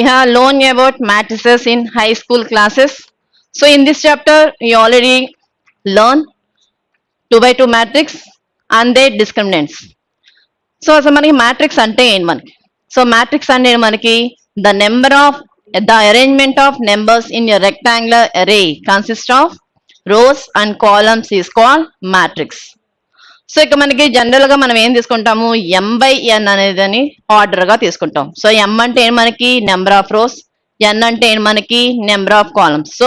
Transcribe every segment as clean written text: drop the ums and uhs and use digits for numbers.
We have learned about matrices in high school classes. So in this chapter, you already learn 2 by 2 matrix and their discriminants. So అసలు మనకి matrix అంటే ఏంటి మనకి? So matrix అంటే మనకి the number of the arrangement of numbers in a rectangular array consists of rows and columns is called matrix. So ఇక మనకి general గా మనం ఏం తీసుకుంటాము, m బై n అనేది ఆర్డర్ గా తీసుకుంటాం. సో m అంటే ఏంటి మనకి నెంబర్ ఆఫ్ రోస్, n అంటే ఏంటి మనకి number of columns. So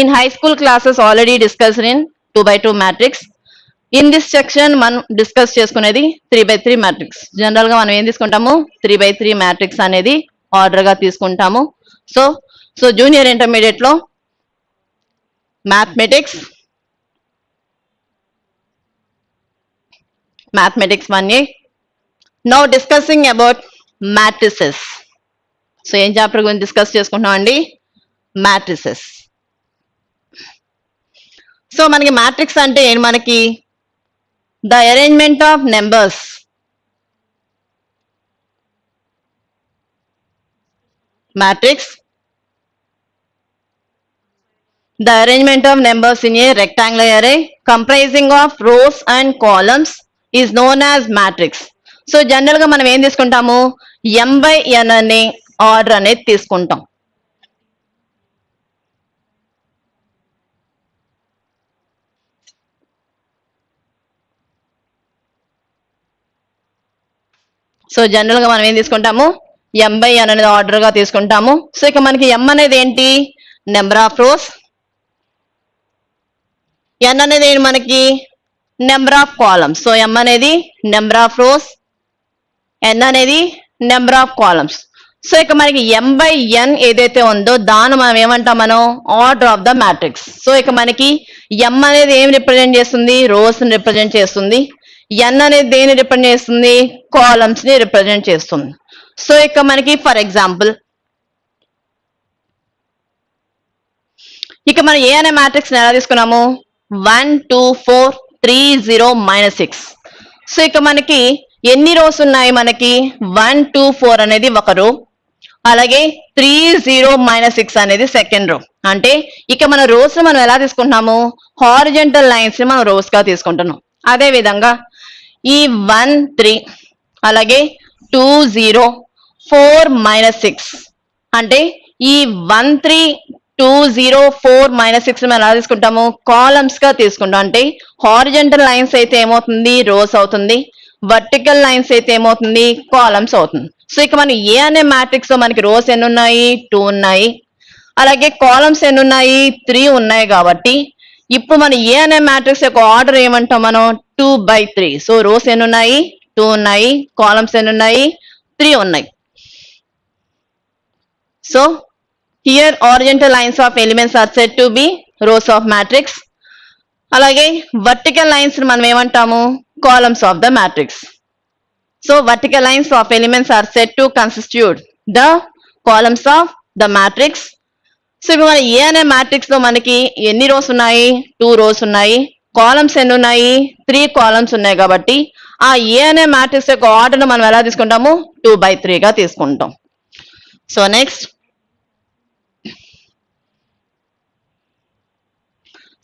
in high school classes already discussed in 2 by 2 matrix. In this section మనం డిస్కస్ చేసుకునేది 3 by 3 మ్యాట్రిక్స్. జనరల్ గా మనం ఏం తీసుకుంటాము, 3 by 3 మ్యాట్రిక్స్ అనేది ఆర్డర్ గా తీసుకుంటాము. సో జూనియర్ ఇంటర్మీడియట్ లో Mathematics 1A. Now discussing about matrices. So ఏం చాప్టర్ గురించి డిస్కస్ చేసుకుంటున్నాం అండి, matrices. సో మనకి మ్యాట్రిక్స్ అంటే ఏంటి మనకి the arrangement of numbers matrix the arrangement of numbers in a rectangular array comprising of rows and columns is known as matrix. So general గా మనం ఏం తీసుకుంటాము, m by n అనే ఆర్డర్ అనేది తీసుకుంటాం. సో జనరల్ గా మనం ఏం తీసుకుంటాము, m by n అనేది ఆర్డర్ గా తీసుకుంటాము. సో ఇక మనకి m అనేది ఏంటి, నెంబర్ ఆఫ్ రోస్, n అనేది ఏంటి మనకి number of columns. So m అనేది నెంబర్ ఆఫ్ రోస్, n అనేది నెంబర్ ఆఫ్ కాలమ్స్. సో ఇక మనకి m by n ఏదైతే ఉందో దాన్ని మనం ఏమంటాం, మనం order of the matrix. So ఇక మనకి m అనేది ఏం రిప్రజెంట్ చేస్తుంది, రోస్ ని రిప్రజెంట్ చేస్తుంది. n అనేది దేని రిప్రజెంట్ చేస్తుంది, కాలమ్స్ ని రిప్రజెంట్ చేస్తుంది. సో ఇక మనకి ఫర్ ఎగ్జాంపుల్ ఇక మనం ఏ అనే మ్యాట్రిక్స్ ఎలా తీసుకున్నాము, 1 2 4 3 0 -6. సో ఇక మనకి ఎన్ని రోస్ ఉన్నాయి, మనకి 1 2 4 అనేది ఒక రో, అలాగే 3 0 -6 అనేది సెకండ్ రో. అంటే ఇక మన రోస్ మనం ఎలా తీసుకుంటున్నాము, హారిజంటల్ లైన్స్ ని మనం రోస్ గా తీసుకుంటున్నాం. అదే విధంగా ఈ 1 3 అలాగే 2 0 4 -6 అంటే ఈ 1 3 2 0 4 -6 మనం ఎలా తీసుకుంటాము, కాలమ్స్ గా తీసుకుంటాం. అంటే హారిజంటల్ లైన్స్ అయితే ఏమవుతుంది, రోస్ అవుతుంది, వర్టికల్ లైన్స్ అయితే ఏమవుతుంది, కాలమ్స్ అవుతుంది. సో ఇక మన ఏ అనే మ్యాట్రిక్స్ లో మనకి రోస్ ఎన్ని ఉన్నాయి, 2 ఉన్నాయి, అలాగే కాలమ్స్ ఎన్ని ఉన్నాయి, 3 ఉన్నాయి. కాబట్టి ఇప్పుడు మన ఏ అనే మ్యాట్రిక్స్ యొక్క ఆర్డర్ ఏమంటాం మనం, 2 by 3. సో రోస్ ఎన్ని ఉన్నాయి, 2 ఉన్నాయి, కాలమ్స్ ఎన్ని ఉన్నాయి, 3 ఉన్నాయి. So here horizontal lines of elements are said to be rows of matrix. అలాగే vertical lines మనం ఏమంటాము, columns of the matrix. So vertical lines of elements are said to constitute the columns of the matrix. So ఇప్పుడు మన ఏ అనే matrix లో మనకి ఎన్ని rows ఉన్నాయి, 2 రోస్ ఉన్నాయి, కాలమ్స్ ఎన్ని ఉన్నాయి, 3 కాలమ్స్ ఉన్నాయి. కాబట్టి ఆ ఏ అనే మ్యాట్రిక్స్ యొక్క ఆర్డర్ మనం ఎలా తీసుకుంటాము, 2 by 3 గా తీసుకుంటాం. So next,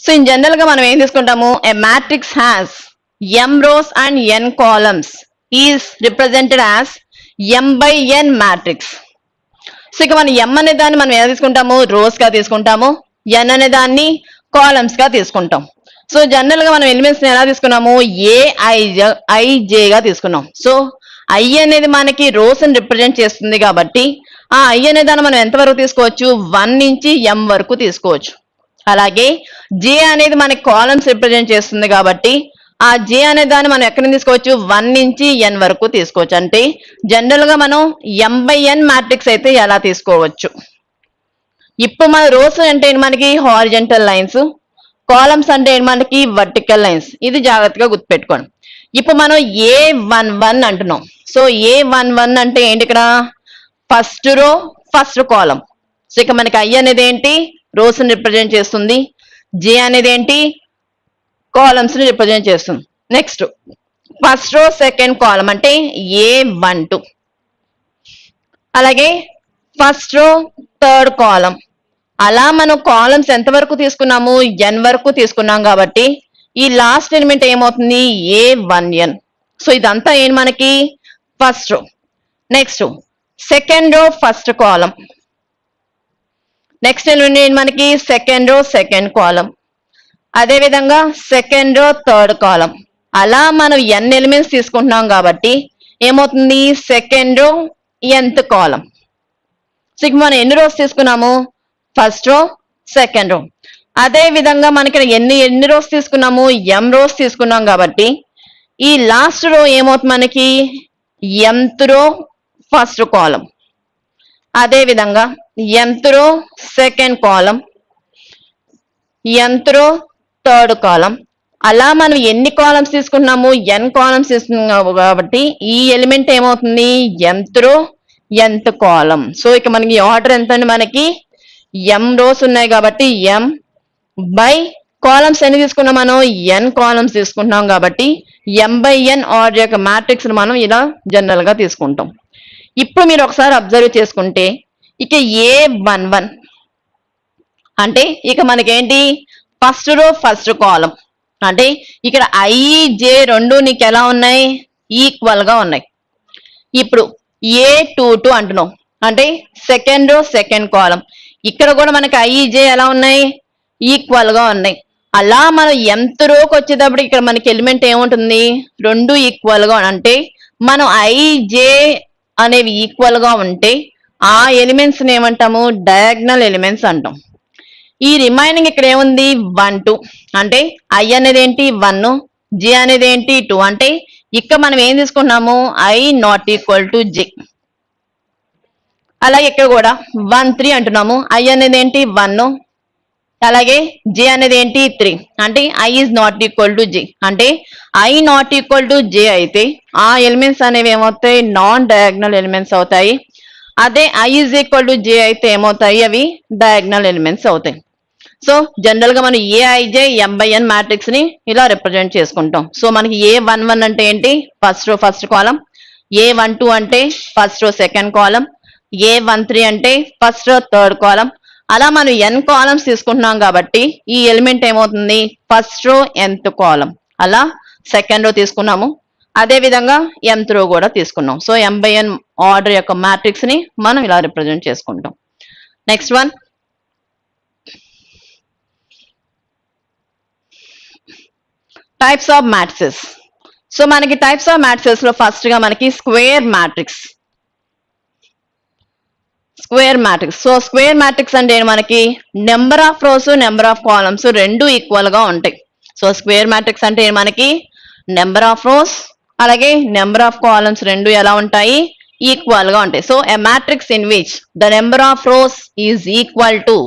so in general గా మనం ఏం తీసుకుంటాము, a matrix has m rows and n columns is represented as m by n matrix. So ఇక మనం m అనే దాన్ని మనం ఎలా తీసుకుంటాము, రోస్ గా తీసుకుంటాము, n అనే దాన్ని కాలమ్స్ గా తీసుకుంటాం. సో జనరల్ గా మనం ఎలిమెంట్స్ ని ఎలా తీసుకున్నాము, aij గా తీసుకున్నాం. సో i అనేది మనకి రోస్ ని రిప్రజెంట్ చేస్తుంది కాబట్టి ఆ i అనే దాన్ని మనం ఎంతవరకు తీసుకోవచ్చు, 1 నుంచి m వరకు తీసుకోవచ్చు. అలాగే j అనేది మనకి కాలమ్స్ రిప్రజెంట్ చేస్తుంది కాబట్టి ఆ j అనే దాన్ని మనం ఎక్కడి నుంచి తీసుకోవచ్చు, 1 నుంచి n వరకు తీసుకోవచ్చు. అంటే జనరల్ గా మనం m by n మ్యాట్రిక్స్ అయితే ఎలా తీసుకోవచ్చు. ఇప్పుడు మన రోస్ అంటే మనకి హారిజంటల్ లైన్స్, కాలమ్స్ అంటే మనకి వర్టికల్ లైన్స్. ఇది జాగ్రత్తగా గుర్తుపెట్టుకోండి. ఇప్పుడు మనం a11 అంటున్నాం. సో a11 అంటే ఏంటి, ఇక్కడ ఫస్ట్ రో ఫస్ట్ కాలం. సో ఇక మనకి i అనేది ఏంటి, రోస్ ని రిప్రజెంట్ చేస్తుంది, j అనేది ఏంటి, కాలమ్స్ ని రిప్రజెంట్ చేస్తుంది. Next first row second column అంటే a12, అలాగే ఫస్ట్ రో థర్డ్ కాలం. అలా మనం కాలమ్స్ ఎంత వరకు తీసుకున్నాము, n వరకు తీసుకున్నాం కాబట్టి ఈ లాస్ట్ ఎలిమెంట్ ఏమవుతుంది, A1n. సో ఇదంతా ఏంటి మనకి first row. Next second row first కాలం. నెక్స్ట్ ఎలిమెంట్ ఏంటి మనకి సెకండ్ రో సెకండ్ కాలం. అదే విధంగా సెకండ్ రో థర్డ్ కాలం. అలా మనం n ఎలిమెంట్స్ తీసుకుంటున్నాం కాబట్టి ఏమవుతుంది సెకండ్ రో nth కాలం. సో మనం ఎన్ని రోస్ తీసుకున్నాము, ఫస్ట్ రో సెకండ్ రో. అదే విధంగా మనకి ఎన్ని రోస్ తీసుకున్నాము, m రోస్ తీసుకున్నాం కాబట్టి ఈ లాస్ట్ రో ఏమవుతుంది మనకి mth రో ఫస్ట్ కాలం. అదే విధంగా mth రో సెకండ్ కాలం, mth రో థర్డ్ కాలం. అలా మనం ఎన్ని కాలమ్స్ తీసుకున్నాము, n కాలమ్స్ తీసుకున్నాము కాబట్టి ఈ ఎలిమెంట్ ఏమవుతుంది mth రో nth కాలం. సో ఇక మనకి ఆర్డర్ ఎంత అండి, మనకి m రోస్ ఉన్నాయి కాబట్టి m బై కాలమ్స్ ఎన్ని తీసుకున్నాం మనం, n కాలమ్స్ తీసుకుంటున్నాం కాబట్టి m బై n ఆర్డర్ యొక్క మ్యాట్రిక్స్ మనం ఇలా జనరల్ గా తీసుకుంటాం. ఇప్పుడు మీరు ఒకసారి అబ్జర్వ్ చేసుకుంటే ఇక A11 అంటే ఇక మనకేంటి ఫస్ట్ రో ఫస్ట్ కాలం. అంటే ఇక్కడ i j రెండు నీకు ఎలా ఉన్నాయి, ఈక్వల్ గా ఉన్నాయి. ఇప్పుడు A22 అంటున్నాం అంటే సెకండ్ రో సెకండ్ కాలం. ఇక్కడ కూడా మనకి i j ఎలా ఉన్నాయి, ఈక్వల్ గా ఉన్నాయి. అలా మనం nth రోకి వచ్చేటప్పుడు ఇక్కడ మనకి ఎలిమెంట్ ఏముంటుంది, రెండు ఈక్వల్ గా అంటే మనం i j అనేవి ఈక్వల్ గా ఉంటే ఆ ఎలిమెంట్స్ ఏమంటాము డయాగ్నల్ ఎలిమెంట్స్ అంటాం. ఈ రిమైనింగ్ ఇక్కడ ఏముంది 1 2 అంటే i అనేది ఏంటి 1, j అనేది ఏంటి 2. అంటే ఇక్కడ మనం ఏం తీసుకున్నాము i not equal to j. అలాగే ఇక్కడ కూడా 1 3 అంటున్నాము, i అనేది ఏంటి 1, అలాగే j అనేది ఏంటి 3. అంటే i is not equal to j. అంటే i not equal to j అయితే ఆ ఎలిమెంట్స్ అనేవి ఏమవుతాయి, నాన్ డయాగ్నల్ ఎలిమెంట్స్ అవుతాయి. అదే i is equal to j అయితే ఏమవుతాయి, అవి డయాగ్నల్ ఎలిమెంట్స్ అవుతాయి. సో జనరల్ గా మనం aij m by n matrix ని ఇలా రిప్రజెంట్ చేసుకుంటాం. సో మనకి A11 అంటే ఏంటి, ఫస్ట్ రో ఫస్ట్ కాలం. A12 అంటే first row second column. A13 అంటే ఫస్ట్ రో థర్డ్ కాలం. అలా మనం n కాలమ్స్ తీసుకుంటున్నాం కాబట్టి ఈ ఎలిమెంట్ ఏమవుతుంది ఫస్ట్ రో nth కాలం. అలా సెకండ్ రో తీసుకున్నాము, అదే విధంగా mth రో కూడా తీసుకున్నాం. So m by n order యొక్క మ్యాట్రిక్స్ ని మనం ఇలా రిప్రజెంట్ చేసుకుంటాం. Next one types of matrices. So మనకి టైప్స్ ఆఫ్ మ్యాట్రిసెస్ లో ఫస్ట్ గా మనకి square matrix. Square matrix. So square matrix అంటే మనకి number of rose number of columns రెండు ఈక్వల్ గా ఉంటాయి. సో స్క్వేర్ మ్యాట్రిక్స్ అంటే మనకి నెంబర్ ఆఫ్ రోస్ అలాగే నెంబర్ ఆఫ్ కాలమ్స్ రెండు ఎలా ఉంటాయి, ఈక్వల్ గా ఉంటాయి. So a matrix in which the number of rose is equal to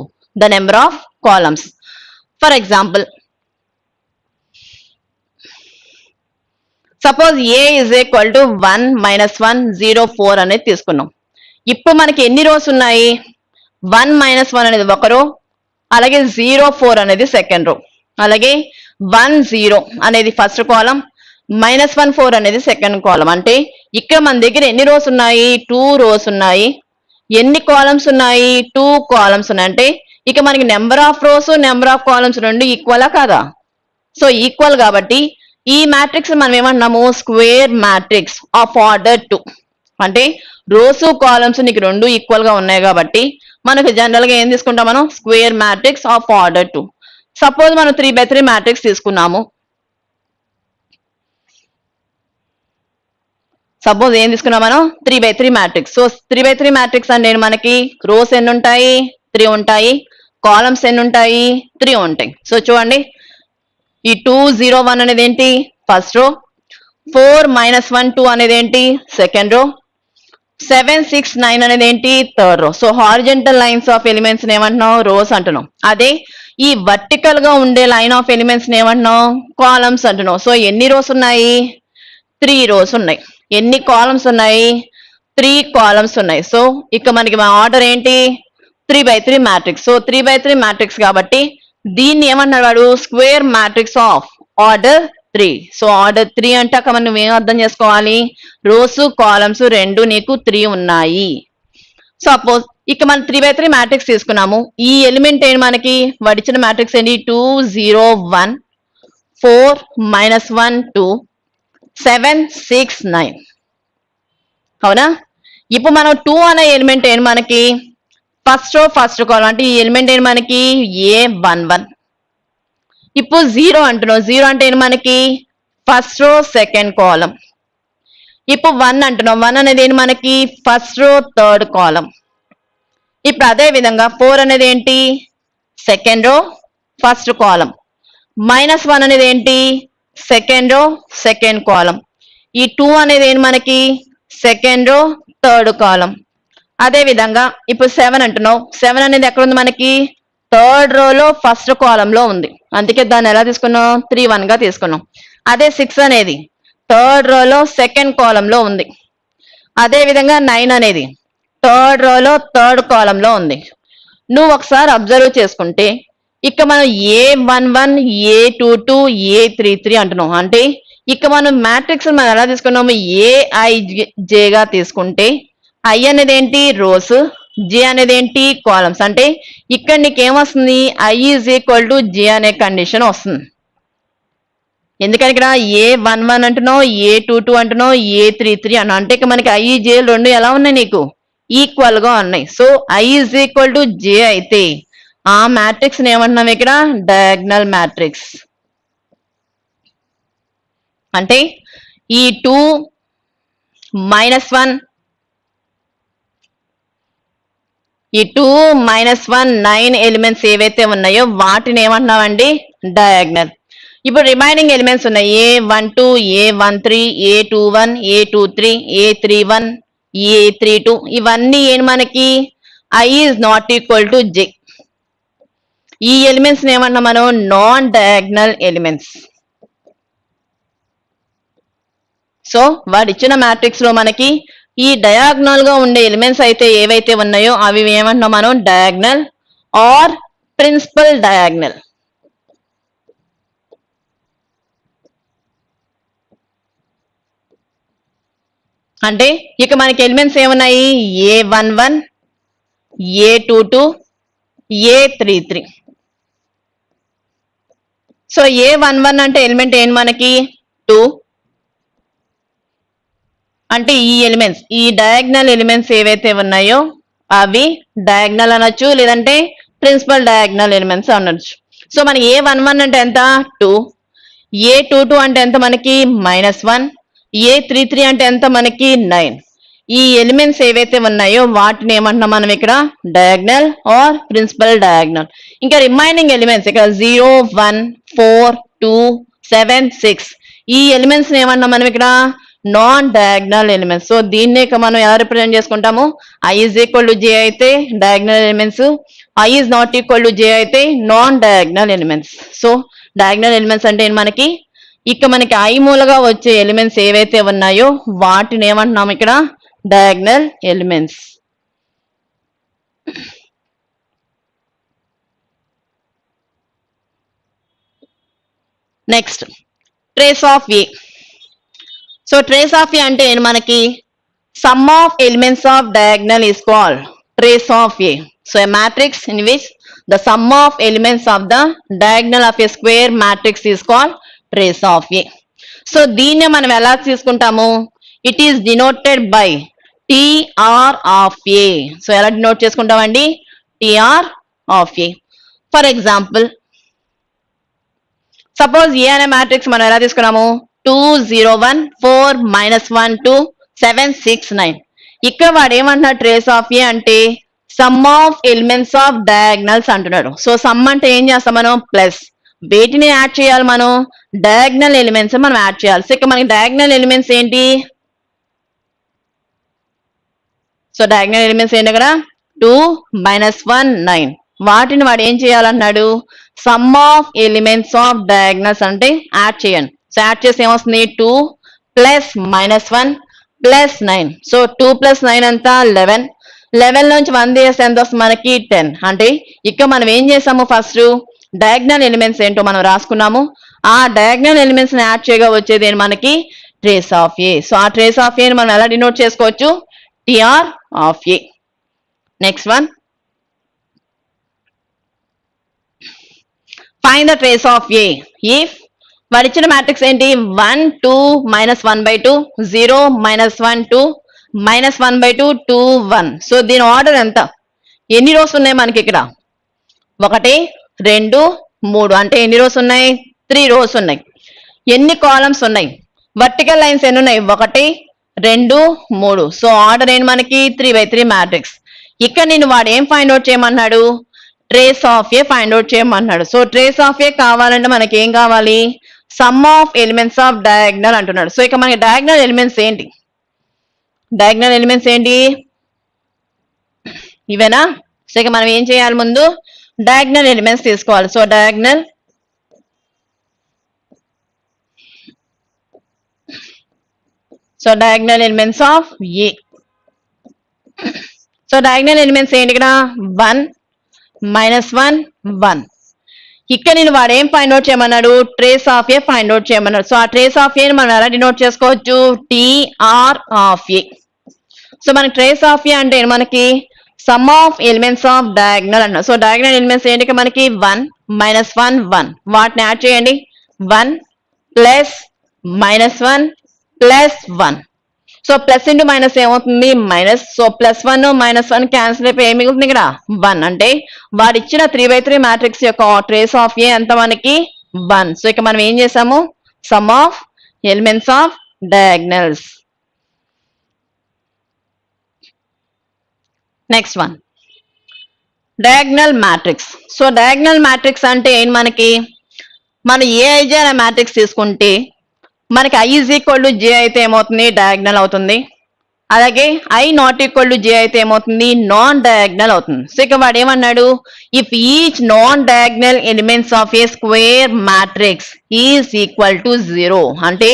the number of columns. For example suppose A is equal to 1 minus 1 0 4 అనేది తీసుకున్నాం. ఇప్పుడు మనకి ఎన్ని రోస్ ఉన్నాయి, 1 minus 1 అనేది ఒక రో, అలాగే 0 4 అనేది సెకండ్ రో, అలాగే 1 0 అనేది ఫస్ట్ కాలం, -1 4 అనేది సెకండ్ కాలం. అంటే ఇక్కడ మన దగ్గర ఎన్ని రోస్ ఉన్నాయి, 2 రోస్ ఉన్నాయి. ఎన్ని కాలమ్స్ ఉన్నాయి, 2 కాలమ్స్ ఉన్నాయి. అంటే ఇక మనకి number of rose number of columns రెండు ఈక్వలా కాదా. సో ఈక్వల్ కాబట్టి ఈ మ్యాట్రిక్స్ మనం ఏమంటున్నాము స్క్వేర్ మ్యాట్రిక్స్ ఆఫ్ ఆర్డర్ 2. అంటే రోస్ కాలమ్స్ నీకు రెండు ఈక్వల్ గా ఉన్నాయి కాబట్టి మనకు జనరల్ గా ఏం తీసుకుంటాం మనం square matrix of order 2. Suppose మనం 3 by 3 మ్యాట్రిక్స్ తీసుకున్నాము. సపోజ్ ఏం తీసుకున్నాం మనం 3 by 3 matrix. So 3 by 3 matrix అంటే మనకి రోస్ ఎన్ని ఉంటాయి, 3 ఉంటాయి. కాలమ్స్ ఎన్ని ఉంటాయి, 3 ఉంటాయి. సో చూడండి ఈ 2 0 1 అనేది ఏంటి ఫస్ట్ రో, 4 -1 2 అనేది ఏంటి సెకండ్ రో, 7 6 9 అనేది ఏంటి third row. So horizontal lines of elements ఏమంటున్నాం రోస్ అంటున్నాం. అదే ఈ వర్టికల్ గా ఉండే లైన్ ఆఫ్ ఎలిమెంట్స్ ఏమంటున్నాం కాలమ్స్ అంటున్నాం. సో ఎన్ని రోస్ ఉన్నాయి, 3 రోస్ ఉన్నాయి. ఎన్ని కాలమ్స్ ఉన్నాయి, 3 కాలమ్స్ ఉన్నాయి. సో ఇక మనకి ఆర్డర్ ఏంటి 3 by 3 matrix. So 3 by 3 matrix కాబట్టి దీన్ని ఏమన్నాడు వాడు square matrix of order 3. So order 3 అంటే అక్కడ మనం ఏం అర్థం చేసుకోవాలి, రోస్ కాలమ్స్ రెండు నీకు 3 ఉన్నాయి. సపోజ్ ఇక మనం 3/3 మ్యాట్రిక్స్ తీసుకున్నాము. ఈ ఎలిమెంట్ ఏంటి మనకి వాడు ఇచ్చిన మ్యాట్రిక్స్ ఏంటి 2 0 1 4 -1 2 7 6 9 అవునా. ఇప్పుడు మనం 2 అనే ఎలిమెంట్ ఏంటి మనకి ఫస్ట్ రో ఫస్ట్ కాలం అంటే ఈ ఎలిమెంట్ ఏంటి మనకి A11. ఇప్పుడు 0 అంటున్నాం. 0 అంటే ఏంటి మనకి ఫస్ట్ రో సెకండ్ కాలం. ఇప్పుడు 1 అంటున్నాం. 1 అనేది ఏంటి మనకి ఫస్ట్ రో థర్డ్ కాలం. ఇప్పుడు అదే విధంగా 4 అనేది ఏంటి సెకండ్ రో ఫస్ట్ కాలం. -1 అనేది ఏంటి సెకండ్ రో సెకండ్ కాలం. ఈ 2 అనేది ఏంటి మనకి సెకండ్ రో థర్డ్ కాలం. అదే విధంగా ఇప్పుడు 7 అంటున్నావు. 7 అనేది ఎక్కడ ఉంది మనకి థర్డ్ రోలో ఫస్ట్ కాలంలో ఉంది. అందుకే దాన్ని ఎలా తీసుకున్నాం 3 1 గా తీసుకున్నాం. అదే 6 అనేది థర్డ్ రోలో సెకండ్ కాలంలో ఉంది. అదే విధంగా 9 అనేది థర్డ్ రోలో థర్డ్ కాలంలో ఉంది. నువ్వు ఒకసారి అబ్జర్వ్ చేసుకుంటే ఇక మనం A11 A22 A33 అంటున్నాం. అంటే ఇక మనం మ్యాట్రిక్స్ మనం ఎలా తీసుకున్నాము AIJ గా తీసుకుంటే I అనేది ఏంటి రోస్, J అనేది ఏంటి కాలమ్స్. అంటే ఇక్కడ నీకు ఏమొస్తుంది I = J అనే కండిషన్ వస్తుంది. ఎందుకని ఇక్కడ A11 అంటున్నావు A22 అంటున్నావు A33 అన్నావు. అంటే ఇక మనకి I J రెండు ఎలా ఉన్నాయి నీకు ఈక్వల్ గా ఉన్నాయి. సో I = J అయితే ఆ మ్యాట్రిక్స్ ఏమంటున్నాం ఇక్కడ డయాగ్నల్ మ్యాట్రిక్స్. అంటే ఈ 2 -1 ఈ 2 -1 9 ఎలిమెంట్స్ ఏవైతే ఉన్నాయో వాటిని ఏమంటున్నామండి డయాగ్నల్. ఇప్పుడు రిమైనింగ్ ఎలిమెంట్స్ ఉన్నాయి A12 A13 A21 A23 A31 A32 ఇవన్నీ ఏంటి మనకి I ≠ J. ఈ ఎలిమెంట్స్ ఏమన్నా మనం నాన్ డయాగ్నల్ ఎలిమెంట్స్. సో వాడు ఇచ్చిన మ్యాట్రిక్స్ లో మనకి ఈ డయాగ్నల్ గా ఉండే ఎలిమెంట్స్ అయితే ఏవైతే ఉన్నాయో అవి ఏమంటున్నాం మనం డయాగ్నల్ ఆర్ ప్రిన్సిపల్ డయాగ్నల్. అంటే ఇక మనకి ఎలిమెంట్స్ ఏమున్నాయి A11 A22 A33. So A11 అంటే ఎలిమెంట్ ఏంటి మనకి 2. అంటే ఈ ఎలిమెంట్స్ ఈ డయాగ్నల్ ఎలిమెంట్స్ ఏవైతే ఉన్నాయో అవి డయాగ్నల్ అనొచ్చు లేదంటే ప్రిన్సిపల్ డయాగ్నల్ ఎలిమెంట్స్ అనొచ్చు. సో మనకి A11 అంటే ఎంత 2, A22 అంటే ఎంత మనకి -1, A33 అంటే ఎంత మనకి 9. ఈ ఎలిమెంట్స్ ఏవైతే ఉన్నాయో వాటిని ఏమంటున్నాం మనం ఇక్కడ డయాగ్నల్ ఆర్ ప్రిన్సిపల్ డయాగ్నల్. ఇంకా రిమైనింగ్ ఎలిమెంట్స్ ఇక్కడ 0 1 4 2 7 6 ఈ ఎలిమెంట్స్ ఏమన్నాం మనం ఇక్కడ నాన్ డయాగ్నల్ ఎలిమెంట్స్. సో దీన్నే మనం ఎలా రిప్రజెంట్ చేసుకుంటాము I = J అయితే డయాగ్నల్ ఎలిమెంట్స్, I ≠ J అయితే non diagonal elements. So diagonal elements అంటే మనకి ఇక మనకి I మూలగా వచ్చే ఎలిమెంట్స్ ఏవైతే ఉన్నాయో వాటిని ఏమంటున్నాము ఇక్కడ diagonal elements. Next trace of A. So trace of A అంటే మనకి some of elements of diagonal is called trace of A. So a matrix in which the sum of elements of the diagonal of a square matrix is called trace of A. So దీన్ని మనం ఎలా తీసుకుంటాము it is denoted by TR of A. So ఎలా denote చేసుకుంటామండి TR of A. For example suppose A అనే matrix మనం ఎలా తీసుకున్నాము 2 0 1 4 -1 2 7 6 9. ఇక్కడ వాడు ఏమంటున్నాడు ట్రేస్ ఆఫ్ A అంటే sum of elements of diagonals అంటున్నాడు. సో సమ్ అంటే ఏం చేస్తాం మనం ప్లస్ వేటిని యాడ్ చేయాలి మనం డయాగ్నల్ ఎలిమెంట్స్ మనం యాడ్ చేయాలి. సో ఇక్కడ మనకి డయాగ్నల్ ఎలిమెంట్స్ ఏంటి సో డయాగ్నల్ ఎలిమెంట్స్ ఏంటి ఇక్కడ 2 -1 9 వాటిని వాడు ఏం చేయాలన్నాడు sum of elements of diagonals అంటే యాడ్ చేయండి. సో యాడ్ చేస్తే ఏమొస్తుంది 2 + -1 + 9. సో 2 + 9 అంతా 11. 11 నుంచి 1 తీస్తే ఎంత వస్తుంది మనకి 10. అంటే ఇక్కడ మనం ఏం చేసాము ఫస్ట్ డయాగ్నల్ ఎలిమెంట్స్ ఏంటో మనం రాసుకున్నాము. ఆ డయాగ్నల్ ఎలిమెంట్స్ ని యాడ్ చేయగా వచ్చేది ఏంటి మనకి ట్రేస్ ఆఫ్ A. సో ఆ ట్రేస్ ఆఫ్ A ని మనం ఎలా డినోట్ చేసుకోవచ్చు TR of A. Next one, find the trace of A if వాడు ఇచ్చిన మ్యాట్రిక్స్ ఏంటి 1 2 -1/2 0 -1 2 -1/2 2 1. సో దీని ఆర్డర్ ఎంత, ఎన్ని రోస్ ఉన్నాయి మనకి ఇక్కడ 1 2 3 అంటే ఎన్ని రోస్ ఉన్నాయి 3 రోస్ ఉన్నాయి. ఎన్ని కాలమ్స్ ఉన్నాయి, వర్టికల్ లైన్స్ ఎన్ని ఉన్నాయి 1 2 3. సో ఆర్డర్ ఏంటి మనకి 3/3 మ్యాట్రిక్స్. ఇక్కడ నేను వాడు ఏం ఫైండ్ అవుట్ చేయమన్నాడు, trace of A find out చేయమన్నాడు. సో ట్రేస్ ఆఫ్ ఏ కావాలంటే మనకి ఏం కావాలి, some of elements of diagonal అంటున్నాడు. సో ఇక మనకి డయాగ్నల్ ఎలిమెంట్స్ ఏంటి, డయాగ్నల్ ఎలిమెంట్స్ ఏంటి ఇవేనా. సో ఇక మనం ఏం చేయాలి, ముందు డయాగ్నల్ ఎలిమెంట్స్ తీసుకోవాలి. So diagonal elements of A. So diagonal elements ఏంటి ఇక్కడ 1 -1 1. ఇక్కడ నేను వాడు ఏం ఫైండ్ అవుట్ చేయమన్నాడు, trace of A find out చేయమన్నాడు. సో ఆ ట్రేస్ ఆఫ్ ఏ మనం ఎలా డినోట్ చేసుకోవచ్చు, టీఆర్ ఆఫ్ ఏ. సో మనకి ట్రేస్ ఆఫ్ ఏ అంటే మనకి some of elements of diagonal అన్నాడు. సో డయాగ్నల్ ఎలిమెంట్స్ ఏంటి మనకి 1 -1 1. వాటిని యాడ్ చేయండి, 1 + -1 + 1. సో ప్లస్ ఇంటూ మైనస్ ఏమవుతుంది మైనస్. సో +1 -1 క్యాన్సిల్ అయిపోయి ఏమి మిగులుతుంది ఇక్కడ 1. అంటే వాడు ఇచ్చిన 3/3 మ్యాట్రిక్స్ యొక్క ట్రేస్ ఆఫ్ ఏ ఎంత మనకి 1. సో ఇక మనం ఏం చేసాము, some of elements of diagonals. Next one, diagonal matrix. So diagonal matrix అంటే ఏంటి మనకి, మనం ఏఐజే అనే మ్యాట్రిక్స్ తీసుకుంటే మనకి I = J అయితే ఏమవుతుంది డయాగ్నల్ అవుతుంది. అలాగే I ≠ J అయితే ఏమవుతుంది నాన్ డయాగ్నల్ అవుతుంది. సో ఇక వాడు ఏమన్నాడు, if each non diagonal elements of a square matrix is equal to 0. అంటే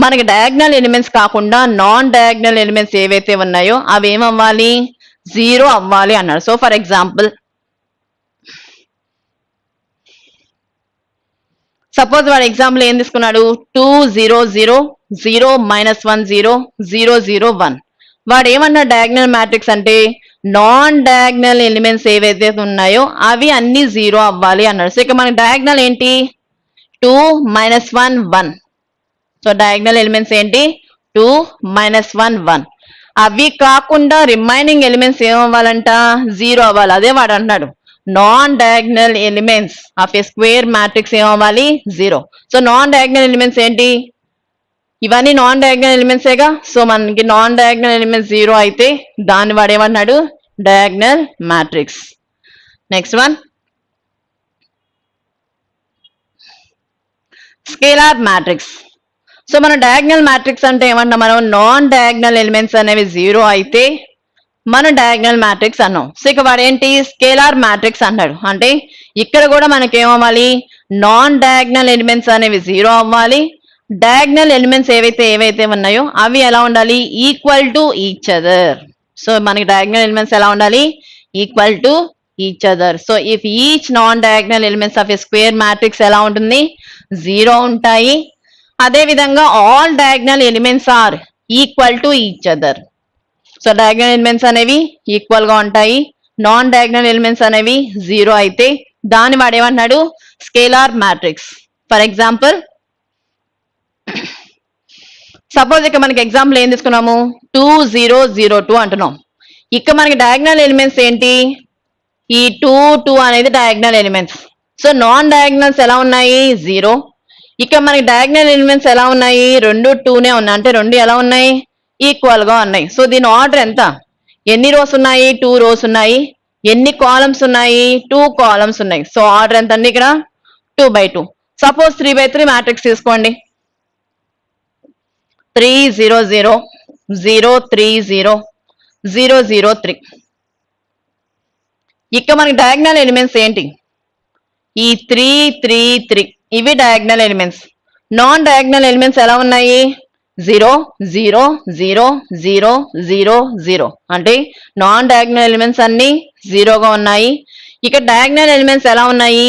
మనకి డయాగ్నల్ ఎలిమెంట్స్ కాకుండా నాన్ డయాగ్నల్ ఎలిమెంట్స్ ఏవైతే ఉన్నాయో అవి ఏమవ్వాలి 0 అవ్వాలి అన్నాడు. సో ఫర్ ఎగ్జాంపుల్, సపోజ్ వాడు ఎగ్జాంపుల్ ఏం తీసుకున్నాడు 2 0 0 0 -1 0 0 0 1. వాడు ఏమన్నా డయాగ్నల్ మ్యాట్రిక్స్ అంటే నాన్ డయాగ్నల్ ఎలిమెంట్స్ ఏవైతే ఉన్నాయో అవి అన్ని 0 అవ్వాలి అన్నాడు. సో ఇక మనకి డయాగ్నల్ ఏంటి 2 -1 1. సో డయాగ్నల్ ఎలిమెంట్స్ ఏంటి 2 -1 1. అవి కాకుండా రిమైనింగ్ ఎలిమెంట్స్ ఏమవ్వాలంట 0 అవ్వాలి. అదే వాడు అన్నాడు non diagonal elements of a square matrix ఏమవ్వాలి 0. సో నాన్ డయాగ్నల్ ఎలిమెంట్స్ ఏంటి, ఇవన్నీ నాన్ డయాగ్నల్ ఎలిమెంట్సేగా. సో మనకి నాన్ డయాగ్నల్ ఎలిమెంట్స్ 0 అయితే దాన్ని వాడు ఏమన్నాడు diagonal matrix. Next one, scalar matrix. So మన డయాగ్నల్ మ్యాట్రిక్స్ అంటే ఏమన్నా మనం నాన్ డయాగ్నల్ ఎలిమెంట్స్ అనేవి 0 అయితే మనం డయాగ్నల్ మ్యాట్రిక్స్ అన్నాం. సో ఇక వాడు ఏంటి స్కేలార్ మ్యాట్రిక్స్ అన్నాడు. అంటే ఇక్కడ కూడా మనకి ఏమవ్వాలి నాన్ డయాగ్నల్ ఎలిమెంట్స్ అనేవి 0 అవ్వాలి. డయాగ్నల్ ఎలిమెంట్స్ ఏవైతే ఉన్నాయో అవి ఎలా ఉండాలి equal to each other. So మనకి డయాగ్నల్ ఎలిమెంట్స్ ఎలా ఉండాలి equal to each other. So if each non diagonal elements of a square matrix ఎలా ఉంటుంది 0 ఉంటాయి. అదే విధంగా all diagonal elements are equal to each other. So diagonal elements అనేవి equal గా ఉంటాయి, నాన్ డయాగ్నల్ ఎలిమెంట్స్ అనేవి 0 అయితే దాన్ని వాడు ఏమన్నాడు scalar matrix. For example, suppose ఇక మనకి ఎగ్జాంపుల్ ఏం తీసుకున్నాము 2 0 0 2 అంటున్నాం. ఇక మనకి డయాగ్నల్ ఎలిమెంట్స్ ఏంటి ఈ 2 2 అనేది diagonal elements. So non diagonals ఎలా ఉన్నాయి 0. ఇక మనకి డయాగ్నల్ ఎలిమెంట్స్ ఎలా ఉన్నాయి 2 2నే ఉన్నాయి. అంటే రెండు ఎలా ఉన్నాయి ఈక్వల్ గా ఉన్నాయి. సో దీని ఆర్డర్ ఎంత, ఎన్ని రోస్ ఉన్నాయి 2 రోస్ ఉన్నాయి. ఎన్ని కాలమ్స్ ఉన్నాయి 2 కాలమ్స్ ఉన్నాయి. సో ఆర్డర్ ఎంత అండి ఇక్కడ 2/2. సపోజ్ 3/3 మ్యాట్రిక్స్ తీసుకోండి 3 0 0 0 3 0 0 0 3. ఇక మనకి డయాగ్నల్ ఎలిమెంట్స్ ఏంటి ఈ 3 3 3 ఇవి diagonal elements. Non diagonal elements ఎలా ఉన్నాయి 0 0 0 0 0 0. అంటే నాన్ డయాగ్నల్ ఎలిమెంట్స్ అన్ని 0 గా ఉన్నాయి. ఇక డయాగ్నల్ ఎలిమెంట్స్ ఎలా ఉన్నాయి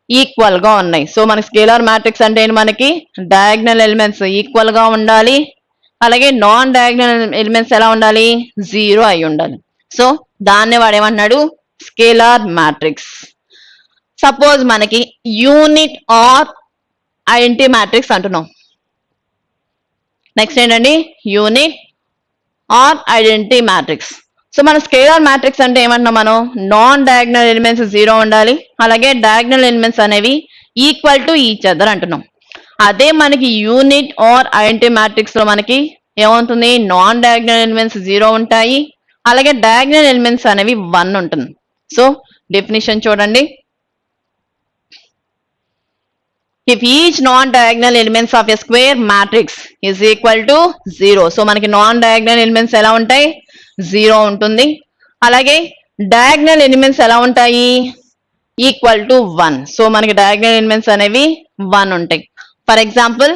ఈక్వల్ గా ఉన్నాయి. సో మనకి స్కేలార్ మ్యాట్రిక్స్ అంటే మనకి డయాగ్నల్ ఎలిమెంట్స్ ఈక్వల్ గా ఉండాలి. అలాగే నాన్ డయాగ్నల్ ఎలిమెంట్స్ ఎలా ఉండాలి 0 అయి ఉండాలి. సో దాన్నే వాడు ఏమంటున్నాడు, స్కేలార్ మ్యాట్రిక్స్. సపోజ్ మనకి యూనిట్ ఆర్ ఐడెంటిటీ మ్యాట్రిక్స్ అంటున్నాం. నెక్స్ట్ ఏంటండి, unit or identity matrix. So మన స్కేలార్ మ్యాట్రిక్స్ అంటే ఏమంటున్నాం మనం, నాన్ డయాగ్నల్ ఎలిమెంట్స్ 0 ఉండాలి, అలాగే డయాగ్నల్ ఎలిమెంట్స్ అనేవి ఈక్వల్ టు ఈచ్ అదర్ అంటున్నాం. అదే మనకి యూనిట్ ఆర్ ఐడెంటిటీ మ్యాట్రిక్స్ లో మనకి ఏమవుతుంది, నాన్ డయాగ్నల్ ఎలిమెంట్స్ 0 ఉంటాయి, అలాగే డయాగ్నల్ ఎలిమెంట్స్ అనేవి 1 ఉంటుంది. సో డెఫినిషన్ చూడండి, if each non-diagonal elements of a square matrix is equal to 0. So మనకి నాన్ డయాగ్నల్ ఎలిమెంట్స్ ఎలా ఉంటాయి, 0 ఉంటుంది, అలాగే డయాగ్నల్ ఎలిమెంట్స్ ఎలా ఉంటాయి, ఈక్వల్ టు 1. సో మనకి డయాగ్నల్ ఎలిమెంట్స్ అనేవి 1 ఉంటాయి. ఫర్ ఎగ్జాంపుల్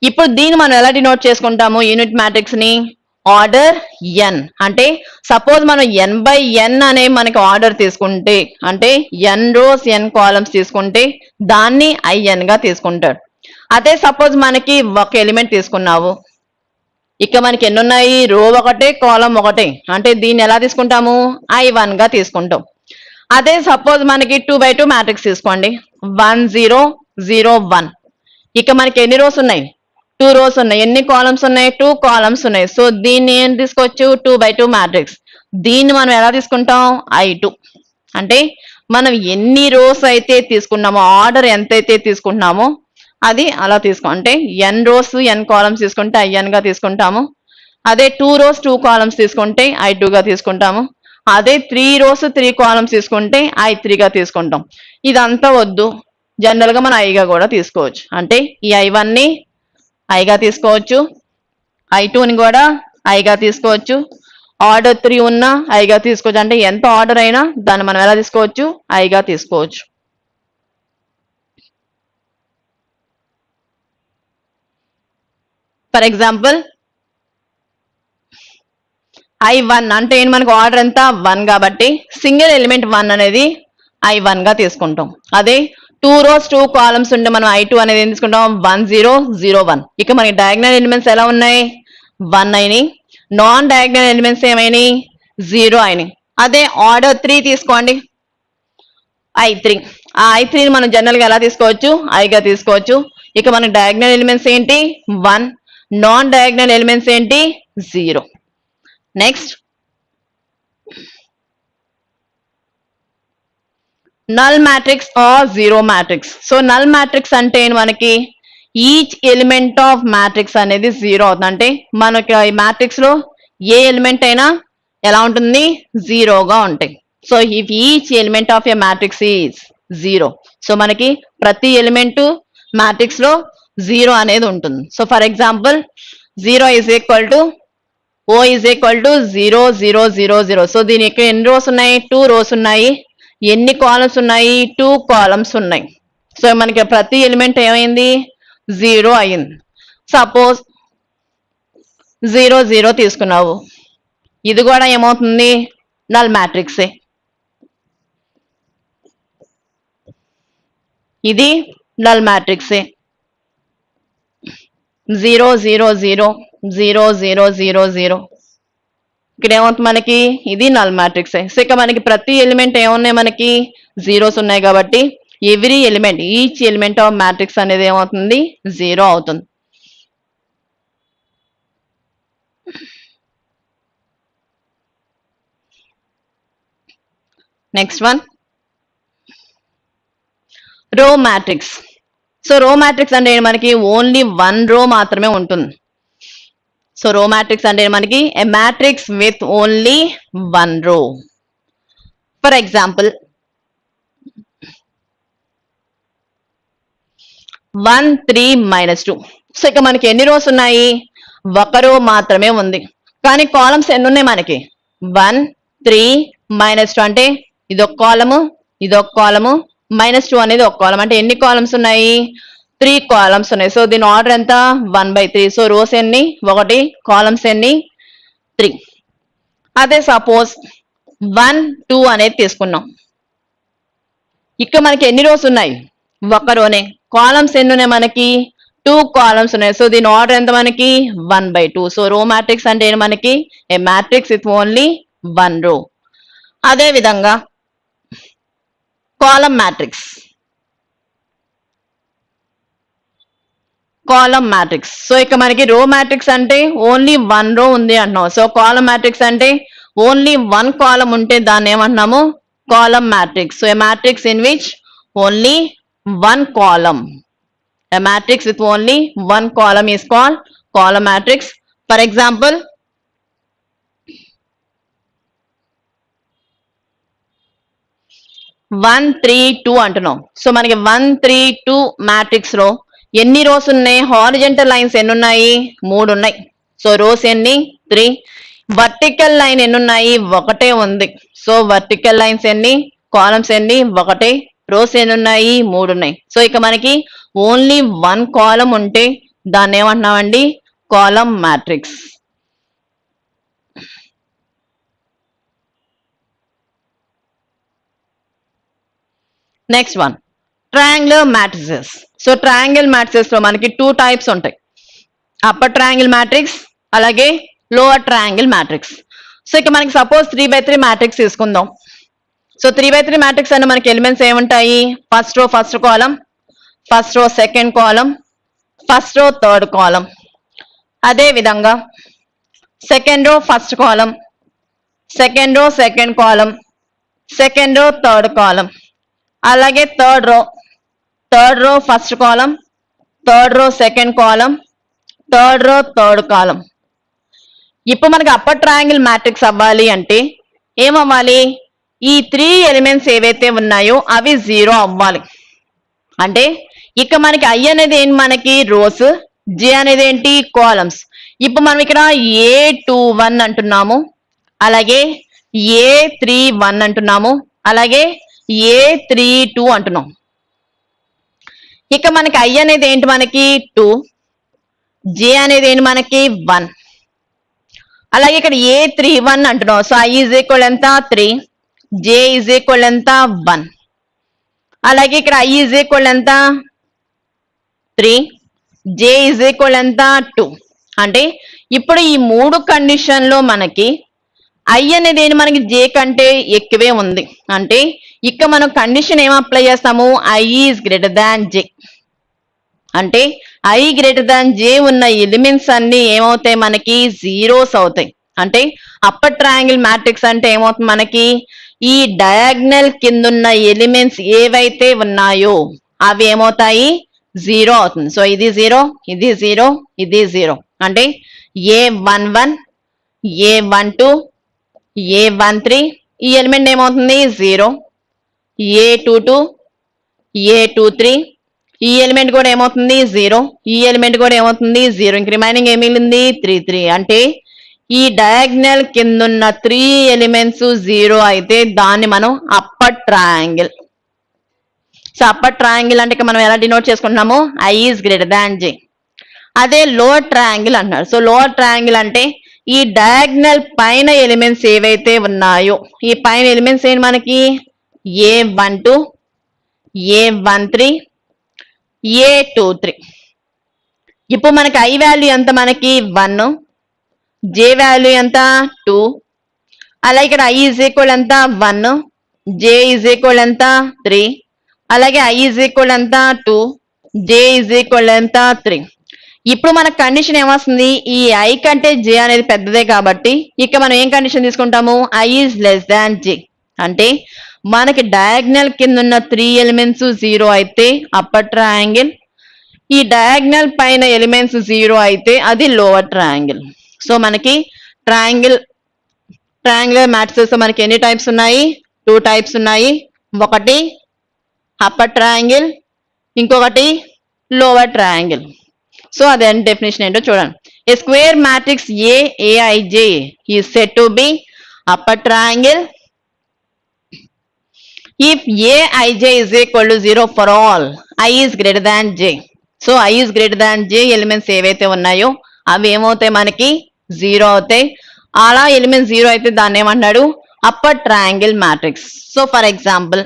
ఇప్పుడు దీన్ని మనం ఎలా డినోట్ చేసుకుంటాము, యూనిట్ మ్యాట్రిక్స్ ని ఆర్డర్ n. అంటే సపోజ్ మనం n బై n అనే మనకి ఆర్డర్ తీసుకుంటే, అంటే n రోస్ n కాలమ్స్ తీసుకుంటే దాన్ని in గా తీసుకుంటాడు. అదే సపోజ్ మనకి ఒక ఎలిమెంట్ తీసుకున్నావు, ఇక మనకి ఎన్ని ఉన్నాయి, రో ఒకటే కాలం ఒకటే, అంటే దీన్ని ఎలా తీసుకుంటాము, i1 గా తీసుకుంటాం. అదే సపోజ్ మనకి 2x2 మ్యాట్రిక్స్ తీసుకోండి, 1 0 0 1. ఇక మనకి ఎన్ని రోస్ ఉన్నాయి, 2 రోస్ ఉన్నాయి. ఎన్ని కాలమ్స్ ఉన్నాయి, 2 కాలమ్స్ ఉన్నాయి. సో దీన్ని ఏం తీసుకోవచ్చు, 2x2 మ్యాట్రిక్స్. దీన్ని మనం ఎలా తీసుకుంటాం, i2. అంటే మనం ఎన్ని రోస్ అయితే తీసుకున్నామో, ఆర్డర్ ఎంతైతే తీసుకుంటున్నామో అది అలా అంటే n రోస్ n కాలమ్స్ తీసుకుంటే in గా తీసుకుంటాము. అదే 2 రోస్ 2 కాలమ్స్ తీసుకుంటే i2 గా తీసుకుంటాము. అదే 3 రోస్ 3 కాలమ్స్ తీసుకుంటే i3 గా తీసుకుంటాం. ఇదంతా వద్దు, జనరల్ గా మనం i గా కూడా తీసుకోవచ్చు. అంటే ఈ i1 ని i గా తీసుకోవచ్చు, i2 ని కూడా i గా తీసుకోవచ్చు, ఆర్డర్ 3 ఉన్నా i గా తీసుకోవచ్చు. అంటే ఎంత ఆర్డర్ అయినా దాన్ని మనం ఎలా తీసుకోవచ్చు, i గా తీసుకోవచ్చు. ఫర్ ఎగ్జాంపుల్ i1 అంటే ఏంటి, మనకు ఆర్డర్ ఎంత 1 కాబట్టి సింగిల్ ఎలిమెంట్ 1 అనేది i1 గా తీసుకుంటాం. అదే 2 రోస్ 2 కాలమ్స్ ఉంటే మనం i2 అనేది ఏం తీసుకుంటాం, 1 0 0 1. ఇక మనకి డయాగ్నల్ ఎలిమెంట్స్ ఎలా ఉన్నాయి, 1 అయినాయి, నాన్ డయాగ్నల్ ఎలిమెంట్స్ ఏమైనాయి, 0 అయినాయి. అదే ఆర్డర్ 3 తీసుకోండి, i3. ఆ i3 ని మనం జనరల్ గా ఎలా తీసుకోవచ్చు, i గా తీసుకోవచ్చు. ఇక మనకి డయాగ్నల్ ఎలిమెంట్స్ ఏంటి, 1, నాన్ డయాగ్నల్ ఎలిమెంట్స్ ఏంటి, 0. Next null matrix or zero matrix. So null matrix అంటే మనకి ఈచ్ ఎలిమెంట్ ఆఫ్ మ్యాట్రిక్స్ అనేది 0 అవుతుంది. అంటే మనకి ఈ మ్యాట్రిక్స్ లో ఏ ఎలిమెంట్ అయినా ఎలా ఉంటుంది, 0 గా ఉంటాయి. So if each element of a matrix is 0, so మనకి ప్రతి ఎలిమెంట్ మ్యాట్రిక్స్ లో 0 అనేది ఉంటుంది. So for example 0 is equal to O is equal to 0 0 0 0. So దీని ఇక్కడ ఎన్ని రోస్ ఉన్నాయి, 2 రోస్ ఉన్నాయి. ఎన్ని కాలమ్స్ ఉన్నాయి, 2 కాలమ్స్ ఉన్నాయి. సో మనకి ప్రతి ఎలిమెంట్ ఏమైంది, 0 అయింది. సపోజ్ 0 0 తీసుకున్నావు, ఇది కూడా ఏమవుతుంది, నల్ మ్యాట్రిక్సే. ఇది నల్ మ్యాట్రిక్సే. 0 0 0 0 0 0 0. ఇక్కడ ఏమవుతుంది మనకి, ఇది నల్ మ్యాట్రిక్స్. సో ఇక మనకి ప్రతి ఎలిమెంట్ ఏమున్నాయి, మనకి జీరోస్ ఉన్నాయి కాబట్టి every element, each element of matrix అనేది ఏమవుతుంది, 0 అవుతుంది. నెక్స్ట్ వన్, రో మ్యాట్రిక్స్. సో రో మ్యాట్రిక్స్ అంటే మనకి ఓన్లీ 1 రో మాత్రమే ఉంటుంది. సో రో మ్యాట్రిక్స్ అంటే మనకి ఏ మ్యాట్రిక్స్ విత్ ఓన్లీ 1 రో. For example 1 3 -2. సో ఇక మనకి ఎన్ని రోస్ ఉన్నాయి, 1 రో మాత్రమే ఉంది. కానీ కాలమ్స్ ఎన్ని ఉన్నాయి మనకి, 1 3 -2. అంటే ఇదొక కాలము, ఇదొక కాలము, -2 అనేది ఒక కాలం. అంటే ఎన్ని కాలమ్స్ ఉన్నాయి, 3 కాలమ్స్ ఉన్నాయి. సో దీని ఆర్డర్ ఎంత, 1/3. సో రోస్ ఎన్ని, 1, కాలమ్స్ ఎన్ని, 3. అదే సపోజ్ 1 2 అనేది తీసుకున్నాం, ఇక్కడ మనకి ఎన్ని రోస్ ఉన్నాయి, 1 రోనే. కాలమ్స్ ఎన్ని ఉన్నాయి మనకి, 2 కాలమ్స్ ఉన్నాయి. సో దీని ఆర్డర్ ఎంత మనకి 1/2. సో రో మ్యాట్రిక్స్ అంటే ఏంటి మనకి ఏ మ్యాట్రిక్స్ విత్ ఓన్లీ 1 రో. అదే విధంగా column matrix. Column matrix. So ఇక మనకి రో మ్యాట్రిక్స్ అంటే ఓన్లీ 1 రో ఉంది అంటున్నాం. సో కాలమ్ మ్యాట్రిక్స్ అంటే ఓన్లీ 1 కాలమ్ ఉంటే దాన్ని ఏమంటున్నాము column matrix. So a matrix in which only 1 column. A matrix with only 1 column is called column matrix. For example, one three two అంటున్నాం. So మనకి 1 3 2 matrix లో ఎన్ని రోస్ ఉన్నాయి? Horizontal lines ఎన్ని ఉన్నాయి? 3 ఉన్నాయి. సో రోస్ ఎన్ని? 3. వర్టికల్ లైన్ ఎన్ని ఉన్నాయి? ఒకటే ఉంది. సో వర్టికల్ లైన్స్ ఎన్ని? కాలమ్స్ ఎన్ని? ఒకటే. రోస్ ఎన్ని ఉన్నాయి? 3 ఉన్నాయి. సో ఇక మనకి ఓన్లీ 1 కాలమ్ ఉంటే దాన్ని ఏమంటున్నామండి column matrix. Next one triangular matrices. So triangle matrices లో మనకి 2 టైప్స్ ఉంటాయి. అప్పర్ ట్రయాంగిల్ మ్యాట్రిక్స్ అలాగే లోవర్ ట్రయాంగిల్ మ్యాట్రిక్స్. సో ఇక మనకి సపోజ్ 3/3 మ్యాట్రిక్స్ తీసుకుందాం. సో 3/3 మ్యాట్రిక్స్ అంటే మనకి ఎలిమెంట్స్ ఏముంటాయి? First row first column, first row second column, first row third column. అదే విధంగా second row first column, second row second column, second row third column. అలాగే third row first column, third row second column, third row third column. ఇప్పుడు మనకి upper triangle matrix అవ్వాలి అంటే ఏమవ్వాలి? ఈ 3 elements ఏవైతే ఉన్నాయో అవి 0 అవ్వాలి. అంటే ఇక మనకి ఐ అనేది ఏంటి? మనకి రోస్, జే అనేది ఏంటి? కాలమ్స్. ఇప్పుడు మనం ఇక్కడ A21 అంటున్నాము, అలాగే A31 అంటున్నాము, అలాగే A32 అంటున్నాం. ఇక మనకి ఐ అనేది ఏంటి? మనకి 2, జే అనేది ఏంటి? మనకి 1. అలాగే ఇక్కడ A31 అంటున్నాం. సో ఐ ఈజ్ ఈక్వల్ ఎంత? 3, జే ఈజ్ ఈక్వల్ ఎంత? 1. అలాగే ఇక్కడ ఐ ఈజ్ ఈక్వల్ ఎంత? 3, జే ఈజ్ ఈక్వల్ ఎంత? 2. అంటే ఇప్పుడు ఈ 3 కండిషన్ లో మనకి ఐ అనేది ఏంటి? మనకి జే కంటే ఎక్కువే ఉంది. అంటే ఇక్కడ మనం కండిషన్ ఏం అప్లై చేస్తాము? I is greater than j. అంటే ఐ గ్రేటర్ దాన్ జే ఉన్న ఎలిమెంట్స్ అన్ని ఏమవుతాయి? మనకి జీరోస్ అవుతాయి. అంటే అప్పర్ ట్రయాంగిల్ మ్యాట్రిక్స్ అంటే ఏమవుతుంది? మనకి ఈ డయాగ్నల్ కిందున్న ఎలిమెంట్స్ ఏవైతే ఉన్నాయో అవి ఏమవుతాయి? 0 అవుతుంది. సో ఇది 0, ఇది 0, ఇది 0. అంటే A11, A12, A13 ఈ ఎలిమెంట్ ఏమవుతుంది? 0. A22, A23 ఈ ఎలిమెంట్ కూడా ఏమవుతుంది? 0. ఈ ఎలిమెంట్ కూడా ఏమవుతుంది? 0. ఇంక రిమైనింగ్ ఏమి మిగిలింది? 3 3. అంటే ఈ డయాగ్నల్ కిందున్న 3 ఎలిమెంట్స్ 0 అయితే దాన్ని మనం upper triangle. So upper triangle అంటే మనం ఎలా డినోట్ చేసుకుంటున్నాము? ఐ ఈజ్ గ్రేటర్ దాన్ జే. అదే లోవర్ ట్రయాంగిల్ అంటున్నారు. సో లోవర్ ట్రయాంగిల్ అంటే ఈ డయాగ్నల్ పైన ఎలిమెంట్స్ ఏవైతే ఉన్నాయో ఈ పైన ఎలిమెంట్స్ ఏంటి? మనకి A12, A13, A23. ఇప్పుడు మనకి ఐ వాల్యూ ఎంత? మనకి 1, జే వాల్యూ ఎంత? 2. అలాగే ఇక్కడ ఐ ఈజ్ ఈక్వల్ ఎంత? 1, జే ఈజ్ ఈక్వల్ ఎంత? 3. అలాగే ఐ ఈజ్ ఈక్వల్ ఎంత? 2, జే ఈజ్ ఈక్వల్ ఎంత? 3. ఇప్పుడు మన కండిషన్ ఏమొస్తుంది? ఈ ఐ కంటే జే అనేది పెద్దదే కాబట్టి ఇక మనం ఏం కండిషన్ తీసుకుంటాము? I is less than j. అంటే మనకి డయాగ్నల్ కింద ఉన్న 3 ఎలిమెంట్స్ 0 అయితే అప్పర్ ట్రయాంగిల్, ఈ డయాగ్నల్ పైన ఎలిమెంట్స్ 0 అయితే అది లోవర్ ట్రయాంగిల్. సో మనకి ట్రయాంగులర్ మ్యాట్రిసెస్ మనకి ఎన్ని టైప్స్ ఉన్నాయి? 2 టైప్స్ ఉన్నాయి. ఒకటి అప్పర్ ట్రయాంగిల్, ఇంకొకటి లోవర్ ట్రయాంగిల్. సో అదే డెఫినేషన్ ఏంటో చూడండి. A square matrix AAIJ is said to be upper triangle if Aij is equal to 0 for all I is greater than J. So I is greater than J elements ఏవైతే ఉన్నాయో అవి ఏమవుతాయి? మనకి 0 అవుతాయి. అలా ఎలిమెంట్ 0 అయితే దాన్ని ఏమన్నాడు? Upper triangle matrix. So for example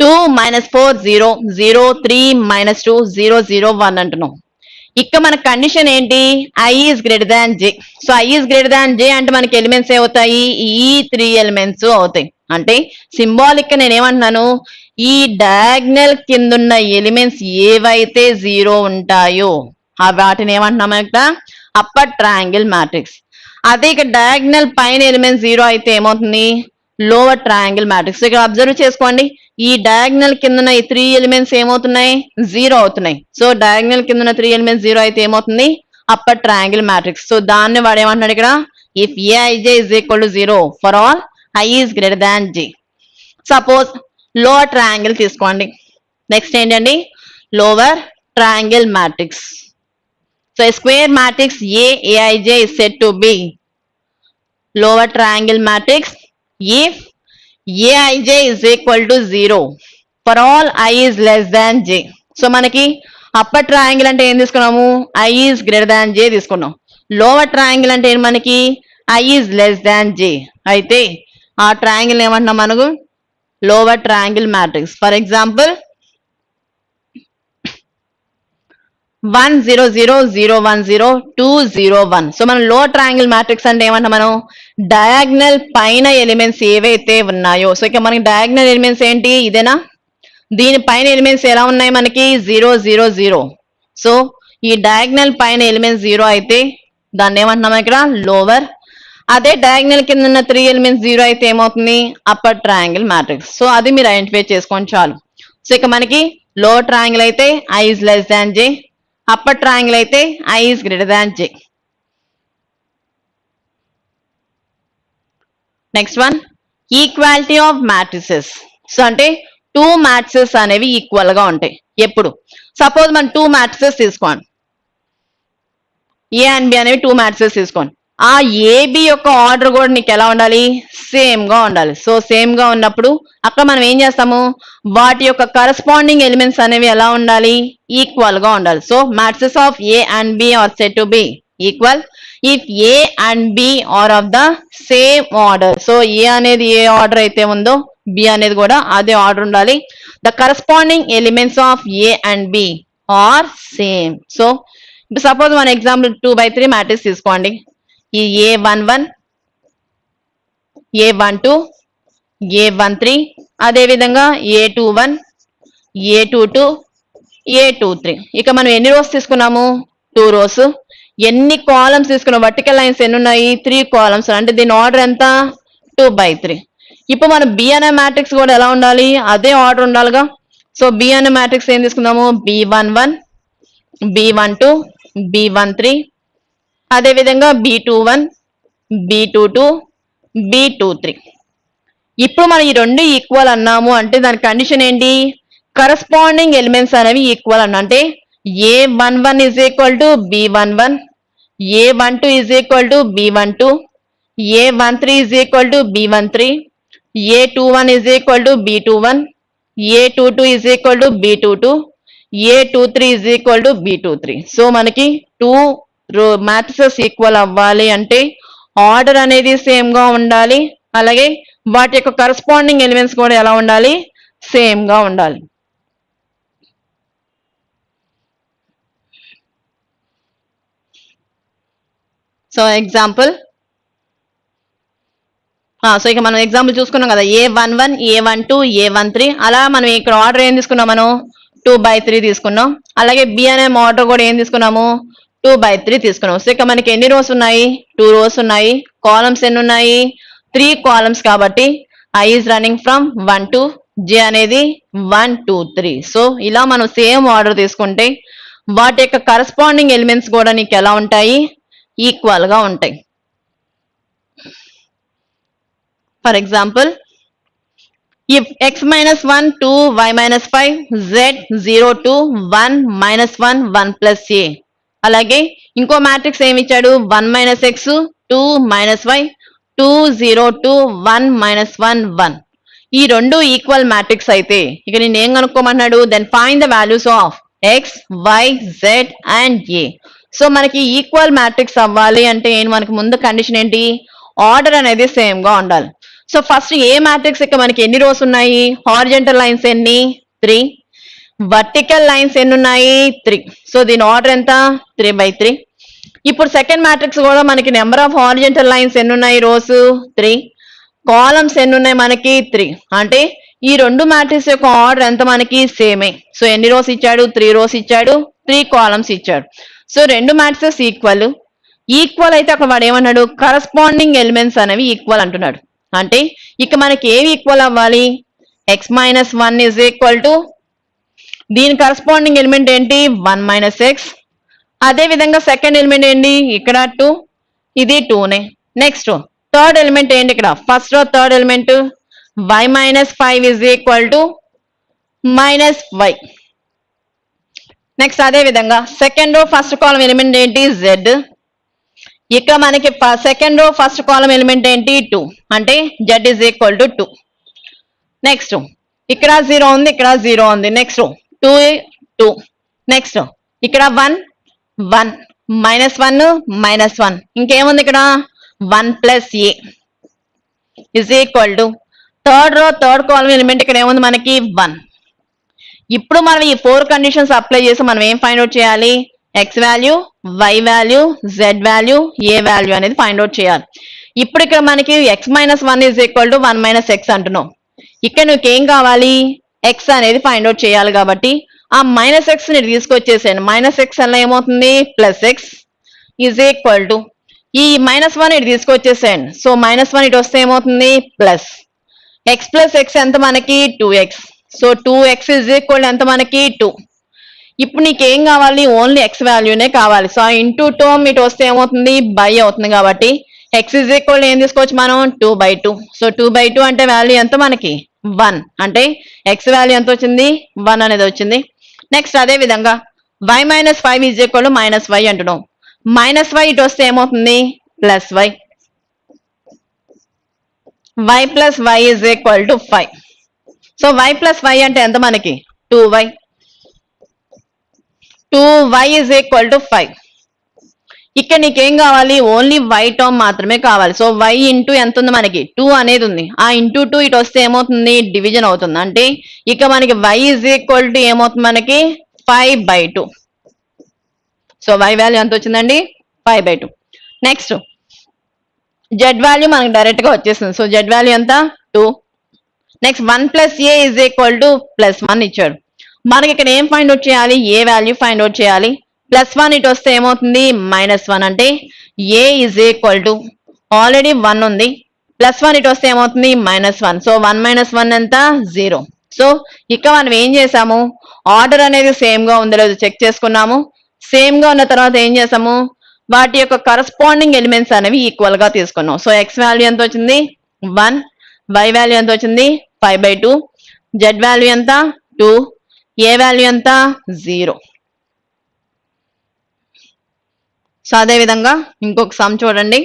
2 minus 4 0 0 3 minus 2 0 0 1 అంటున్నాం. ఇక్కడ మన కండిషన్ ఏంటి? I is greater than j. So i is greater than j అంటే మనకి ఎలిమెంట్స్ ఏమవుతాయి? ఈ 3 ఎలిమెంట్స్ అవుతాయి. అంటే సింబాలిక్ గా నేను ఏమంటున్నాను, ఈ డయాగ్నల్ కిందున్న ఎలిమెంట్స్ ఏవైతే 0 ఉంటాయో ఆ వాటిని ఏమంటున్నాం ఇక్కడ? Upper triangle matrix. అదే ఇక్కడ డయాగ్నల్ పైన ఎలిమెంట్స్ 0 అయితే ఏమవుతుంది? Lower triangle matrix. ఇక్కడ అబ్జర్వ్ చేసుకోండి, ఈ డయాగ్నల్ కింద ఈ 3 ఎలిమెంట్స్ ఏమవుతున్నాయి? 0 అవుతున్నాయి. సో డయాగ్నల్ కింద 3 ఎలిమెంట్స్ 0 అయితే ఏమవుతుంది? Upper triangle matrix. సో దాన్ని వాడు ఏమంటున్నాడు ఇక్కడ? If AIJ is equal to 0 for all I is greater than J. Suppose lower triangle తీసుకోండి. నెక్స్ట్ ఏంటండి? Lower triangle matrix. So square matrix AIJ is said to B lower triangle matrix if aij is equal to 0 for all I is less than j. So మనకి upper triangle అంటే ఏం తీసుకున్నాము? I is greater than j తీసుకున్నాం. Lower triangle అంటే ఏంటి మనకి? I is less than j. అయితే ఆ ట్రయాంగిల్ ఏమంటున్నాం మనకు? Lower triangle matrix. For example 1 0 0 0 1 0 2 0 1. So మనం లోవర్ ట్రయాంగిల్ మ్యాట్రిక్స్ అంటే ఏమంటాం మనం? డయాగ్నల్ పైన ఎలిమెంట్స్ ఏవైతే ఉన్నాయో, సో ఇక మనకి డయాగ్నల్ ఎలిమెంట్స్ ఏంటి? ఇదేనా? దీని పైన ఎలిమెంట్స్ ఎలా ఉన్నాయి మనకి? 0 0 0. సో ఈ డయాగ్నల్ పైన ఎలిమెంట్స్ 0 అయితే దాన్ని ఏమంటున్నాం ఇక్కడ? లోవర్. అదే డయాగ్నల్ కింద ఉన్న 3 ఎలిమెంట్స్ 0 అయితే ఏమవుతుంది? Upper triangle matrix. సో అది మీరు ఐడెంటిఫై చేసుకోండి చాలు. సో ఇక మనకి లోవర్ ట్రయాంగిల్ అయితే I is less than j, upper triangle అయితే I is greater than j. Next one, equality of matrices. So అంటే 2 మ్యాట్రిసెస్ అనేవి ఈక్వల్ గా ఉంటాయి ఎప్పుడు? సపోజ్ మనం 2 మ్యాట్రిసెస్ తీసుకోండి, ఏ అండ్ బి అనేవి 2 మ్యాట్రిసెస్ తీసుకోండి. ఆ ఏబి యొక్క ఆర్డర్ కూడా నీకు ఎలా ఉండాలి? సేమ్ గా ఉండాలి. సో సేమ్ గా ఉన్నప్పుడు అక్కడ మనం ఏం చేస్తాము? వాటి యొక్క కరస్పాండింగ్ ఎలిమెంట్స్ అనేవి ఎలా ఉండాలి? ఈక్వల్ గా ఉండాలి. So matrices of A and B are said to be equal if A and B are of the same order. So A అనేది ఏ ఆర్డర్ అయితే ఉందో బి అనేది కూడా అదే ఆర్డర్ ఉండాలి. The corresponding elements of A and B are same. So ఇప్పుడు suppose మన example 2/3 matrix తీసుకోండి. ఈ A11, A12, A13, అదేవిధంగా A21, A22, A23. ఇక మనం ఎన్ని రోస్ తీసుకున్నాము? 2 రోస్. ఎన్ని కాలమ్స్ తీసుకున్నాం? వర్టికల్ లైన్స్ ఎన్ని ఉన్నాయి? 3 కాలమ్స్. అంటే దీని ఆర్డర్ ఎంత? 2/3. ఇప్పుడు మనం బి అనే మ్యాట్రిక్స్ కూడా ఎలా ఉండాలి? అదే ఆర్డర్ ఉండాలిగా. సో బి అనే మ్యాట్రిక్స్ ఏం తీసుకున్నాము? B11, B12, B13, అదేవిధంగా B21, B22, B23. ఇప్పుడు మనం ఈ రెండు ఈక్వల్ అన్నాము అంటే దాని కండిషన్ ఏంటి? కరస్పాండింగ్ ఎలిమెంట్స్ అనేవి ఈక్వల్ అన్న. అంటే A11 is equal to B11, A12 is equal to B12, A13 is equal to B13, A21 is equal to B21, A22 is equal to B22, A23 is equal to B23. So మనకి 2 matrices equal అవ్వాలి అంటే order అనేది same గా ఉండాలి, అలాగే వాటి యొక్క corresponding elements కూడా ఎలా ఉండాలి? సేమ్ గా ఉండాలి. సో ఎగ్జాంపుల్, సో ఇక మనం ఎగ్జాంపుల్ చూసుకున్నాం కదా, A11, A12, A13. అలా మనం ఇక్కడ ఆర్డర్ ఏం తీసుకున్నాం? మనం 2/3 తీసుకున్నాం. అలాగే బి అనే ఆర్డర్ కూడా ఏం తీసుకున్నాము? 2/3 తీసుకున్నాం. సో ఇక మనకి ఎన్ని రోస్ ఉన్నాయి? 2 రోస్ ఉన్నాయి. కాలమ్స్ ఎన్ని ఉన్నాయి? 3 కాలమ్స్. కాబట్టి I is running from 1 to J అనేది 1 2 3. సో ఇలా మనం సేమ్ ఆర్డర్ తీసుకుంటే వాటి యొక్క కరస్పాండింగ్ ఎలిమెంట్స్ కూడా నీకు ఎలా ఉంటాయి? ఈక్వల్ గా ఉంటాయి. For example, if x minus 1 2 y minus 5 z 0 2 1 minus 1 1 plus a. అలాగే ఇంకో మ్యాట్రిక్స్ ఏమి ఇచ్చాడు? 1 minus x 2 minus y 2 0 2 1 minus 1 1. ఈ రెండు ఈక్వల్ మ్యాట్రిక్స్ అయితే ఇక నేను ఏం కనుక్కోమన్నాడు? Then find the values of x y z and a. So మనకి ఈక్వల్ మ్యాట్రిక్స్ అవ్వాలి అంటే మనకి ముందు కండిషన్ ఏంటి? ఆర్డర్ అనేది సేమ్ గా ఉండాలి. సో ఫస్ట్ ఏ మ్యాట్రిక్స్ ఇక్కడ మనకి ఎన్ని రోస్ ఉన్నాయి, హారిజంటల్ లైన్స్ ఎన్ని 3, వర్టికల్ లైన్స్ ఎన్ని ఉన్నాయి 3. సో దీని ఆర్డర్ ఎంత 3/3. ఇప్పుడు సెకండ్ మ్యాట్రిక్స్ కూడా మనకి నెంబర్ ఆఫ్ హారిజంటల్ లైన్స్ ఎన్ని ఉన్నాయి రోస్ 3, కాలమ్స్ ఎన్ని ఉన్నాయి మనకి 3. అంటే ఈ రెండు మ్యాట్రిక్స్ యొక్క ఆర్డర్ ఎంత మనకి సేమే. సో ఎన్ని రోస్ ఇచ్చాడు 3 రోస్ ఇచ్చాడు, 3 కాలమ్స్ ఇచ్చాడు. సో రెండు మ్యాట్రిక్స్ ఈక్వల్ అయితే అక్కడ వాడు ఏమన్నాడు, కరస్పాండింగ్ ఎలిమెంట్స్ అనేవి ఈక్వల్ అంటున్నాడు. అంటే ఇక మనకి ఏవి ఈక్వల్ అవ్వాలి, x-1 ఇజ్ ఈక్వల్ టు దీని కరస్పాండింగ్ ఎలిమెంట్ ఏంటి 1 - x. అదే విధంగా సెకండ్ ఎలిమెంట్ ఏంటి ఇక్కడ 2, ఇది 2నే. నెక్స్ట్ థర్డ్ ఎలిమెంట్ ఏంటి ఇక్కడ, first row third element y - 5 is equal to -y. Next అదే విధంగా సెకండ్ రో ఫస్ట్ కాలం ఎలిమెంట్ ఏంటి z. ఇక్కడ మనకి సెకండ్ రో ఫస్ట్ కాలం ఎలిమెంట్ ఏంటి 2, అంటే z is equal to 2. Next ఇక్కడ 0 ఉంది, ఇక్కడ 0 ఉంది. నెక్స్ట్ 2 2. నెక్స్ట్ ఇక్కడ 1 1 -1 -1. ఇంకేముంది ఇక్కడ 1 + a is equal to third row third column element ఇక్కడ ఏముంది మనకి 1. ఇప్పుడు మనం ఈ 4 కండిషన్స్ అప్లై చేసి మనం ఏం ఫైండ్ అవుట్ చేయాలి, x value, y value, z value, a value అనేది ఫైండ్ అవుట్ చేయాలి. ఇప్పుడు ఇక్కడ మనకి x-1 is equal to 1 - x అంటున్నాం. ఇక్కడ నీకేం కావాలి, x అనేది ఫైండ్ అవుట్ చేయాలి. కాబట్టి ఆ -x ని తీసుకొచ్చేసాను. -x వల్ల ఏమవుతుంది +x ఇజ్ ఈక్వల్ టు ఈ -1 ఇటు తీసుకొచ్చేసాను. సో -1 ఇటు వస్తే ఏమవుతుంది ప్లస్ x + x ఎంత మనకి 2x. So 2x is equal ఎంత మనకి 2. ఇప్పుడు నీకేం కావాలి, ఓన్లీ x వాల్యూనే కావాలి. సో ఆ ఇంటూ టర్మ్ ఇటు వస్తే ఏమవుతుంది బై అవుతుంది. కాబట్టి x ఇజ్ ఈక్వల్ ఏం తీసుకోవచ్చు మనం 2/2. సో 2/2 అంటే వాల్యూ ఎంత మనకి 1, అంటే x వాల్యూ ఎంత వచ్చింది 1 అనేది వచ్చింది. నెక్స్ట్ అదే విధంగా y - 5 is equal to -y అంటున్నాం. -y ఇటు వస్తే ఏమవుతుంది +y. y + y is equal to 5. So y + y అంటే ఎంత మనకి 2y. 2y is equal to 5. ఇక్కడ నీకేం కావాలి, ఓన్లీ y టర్మ్ మాత్రమే కావాలి. సో y ఇంటూ ఎంత ఉంది మనకి 2 అనేది ఉంది. ఆ ఇంటూ 2 ఇటు వస్తే ఏమవుతుంది డివిజన్ అవుతుంది. అంటే ఇక మనకి y ఇజ్ ఈక్వల్ టు ఏమవుతుంది మనకి 5/2. సో y వాల్యూ ఎంత వచ్చిందండి 5/2. నెక్స్ట్ z వాల్యూ మనకి డైరెక్ట్ గా వచ్చేస్తుంది. సో z వాల్యూ ఎంత 2. Next 1 + a is equal to +1 ఇచ్చాడు. మనకి ఇక్కడ ఏం ఫైండ్ అవుట్ చేయాలి, ఏ వాల్యూ ఫైండ్ అవుట్ చేయాలి. +1 ఇటు వస్తే ఏమవుతుంది -1, అంటే a is equal to already 1 ఉంది, +1 ఇటు వస్తే ఏమవుతుంది -1. సో 1 - 1 ఎంత 0. సో ఇక మనం ఏం చేసాము, ఆర్డర్ అనేది సేమ్ గా ఉందో లేదో చెక్ చేసుకున్నాము. సేమ్ గా ఉన్న తర్వాత ఏం చేసాము, వాటి యొక్క కరస్పాండింగ్ ఎలిమెంట్స్ అనేవి ఈక్వల్ గా తీసుకున్నాం. సో x వాల్యూ ఎంత వచ్చింది 1, y వాల్యూ ఎంత వచ్చింది 5/2, z వాల్యూ ఎంత 2, a వాల్యూ ఎంత 0. సో అదే విధంగా ఇంకొక సమ్ చూడండి.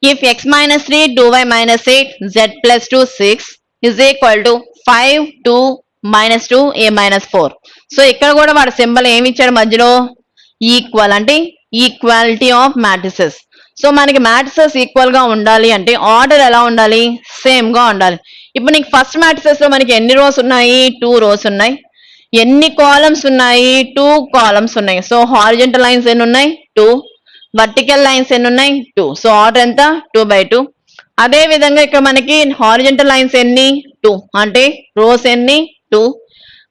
If x - 3 2y - 8 z + 2 6 is equal to 5 2 - 2 a - 4. So ఇక్కడ కూడా వాడు సింబల్ ఏమి ఇచ్చాడు మధ్యలో ఈక్వల్, అంటే ఈక్వాలిటీ ఆఫ్ మ్యాట్రిసెస్. సో మనకి మ్యాట్రిసెస్ ఈక్వల్ గా ఉండాలి అంటే ఆర్డర్ ఎలా ఉండాలి, సేమ్ గా ఉండాలి. ఇప్పుడు నీకు ఫస్ట్ మ్యాట్రిసెస్ లో మనకి ఎన్ని రోస్ ఉన్నాయి 2 రోస్ ఉన్నాయి. ఎన్ని కాలమ్స్ ఉన్నాయి 2 కాలమ్స్ ఉన్నాయి. సో హారిజంటల్ లైన్స్ ఎన్ని ఉన్నాయి 2, వర్టికల్ లైన్స్ ఎన్ని ఉన్నాయి 2. సో ఆర్డర్ ఎంత 2/2. అదే విధంగా ఇక్కడ మనకి హారిజంటల్ లైన్స్ ఎన్ని 2, అంటే రోస్ ఎన్ని 2,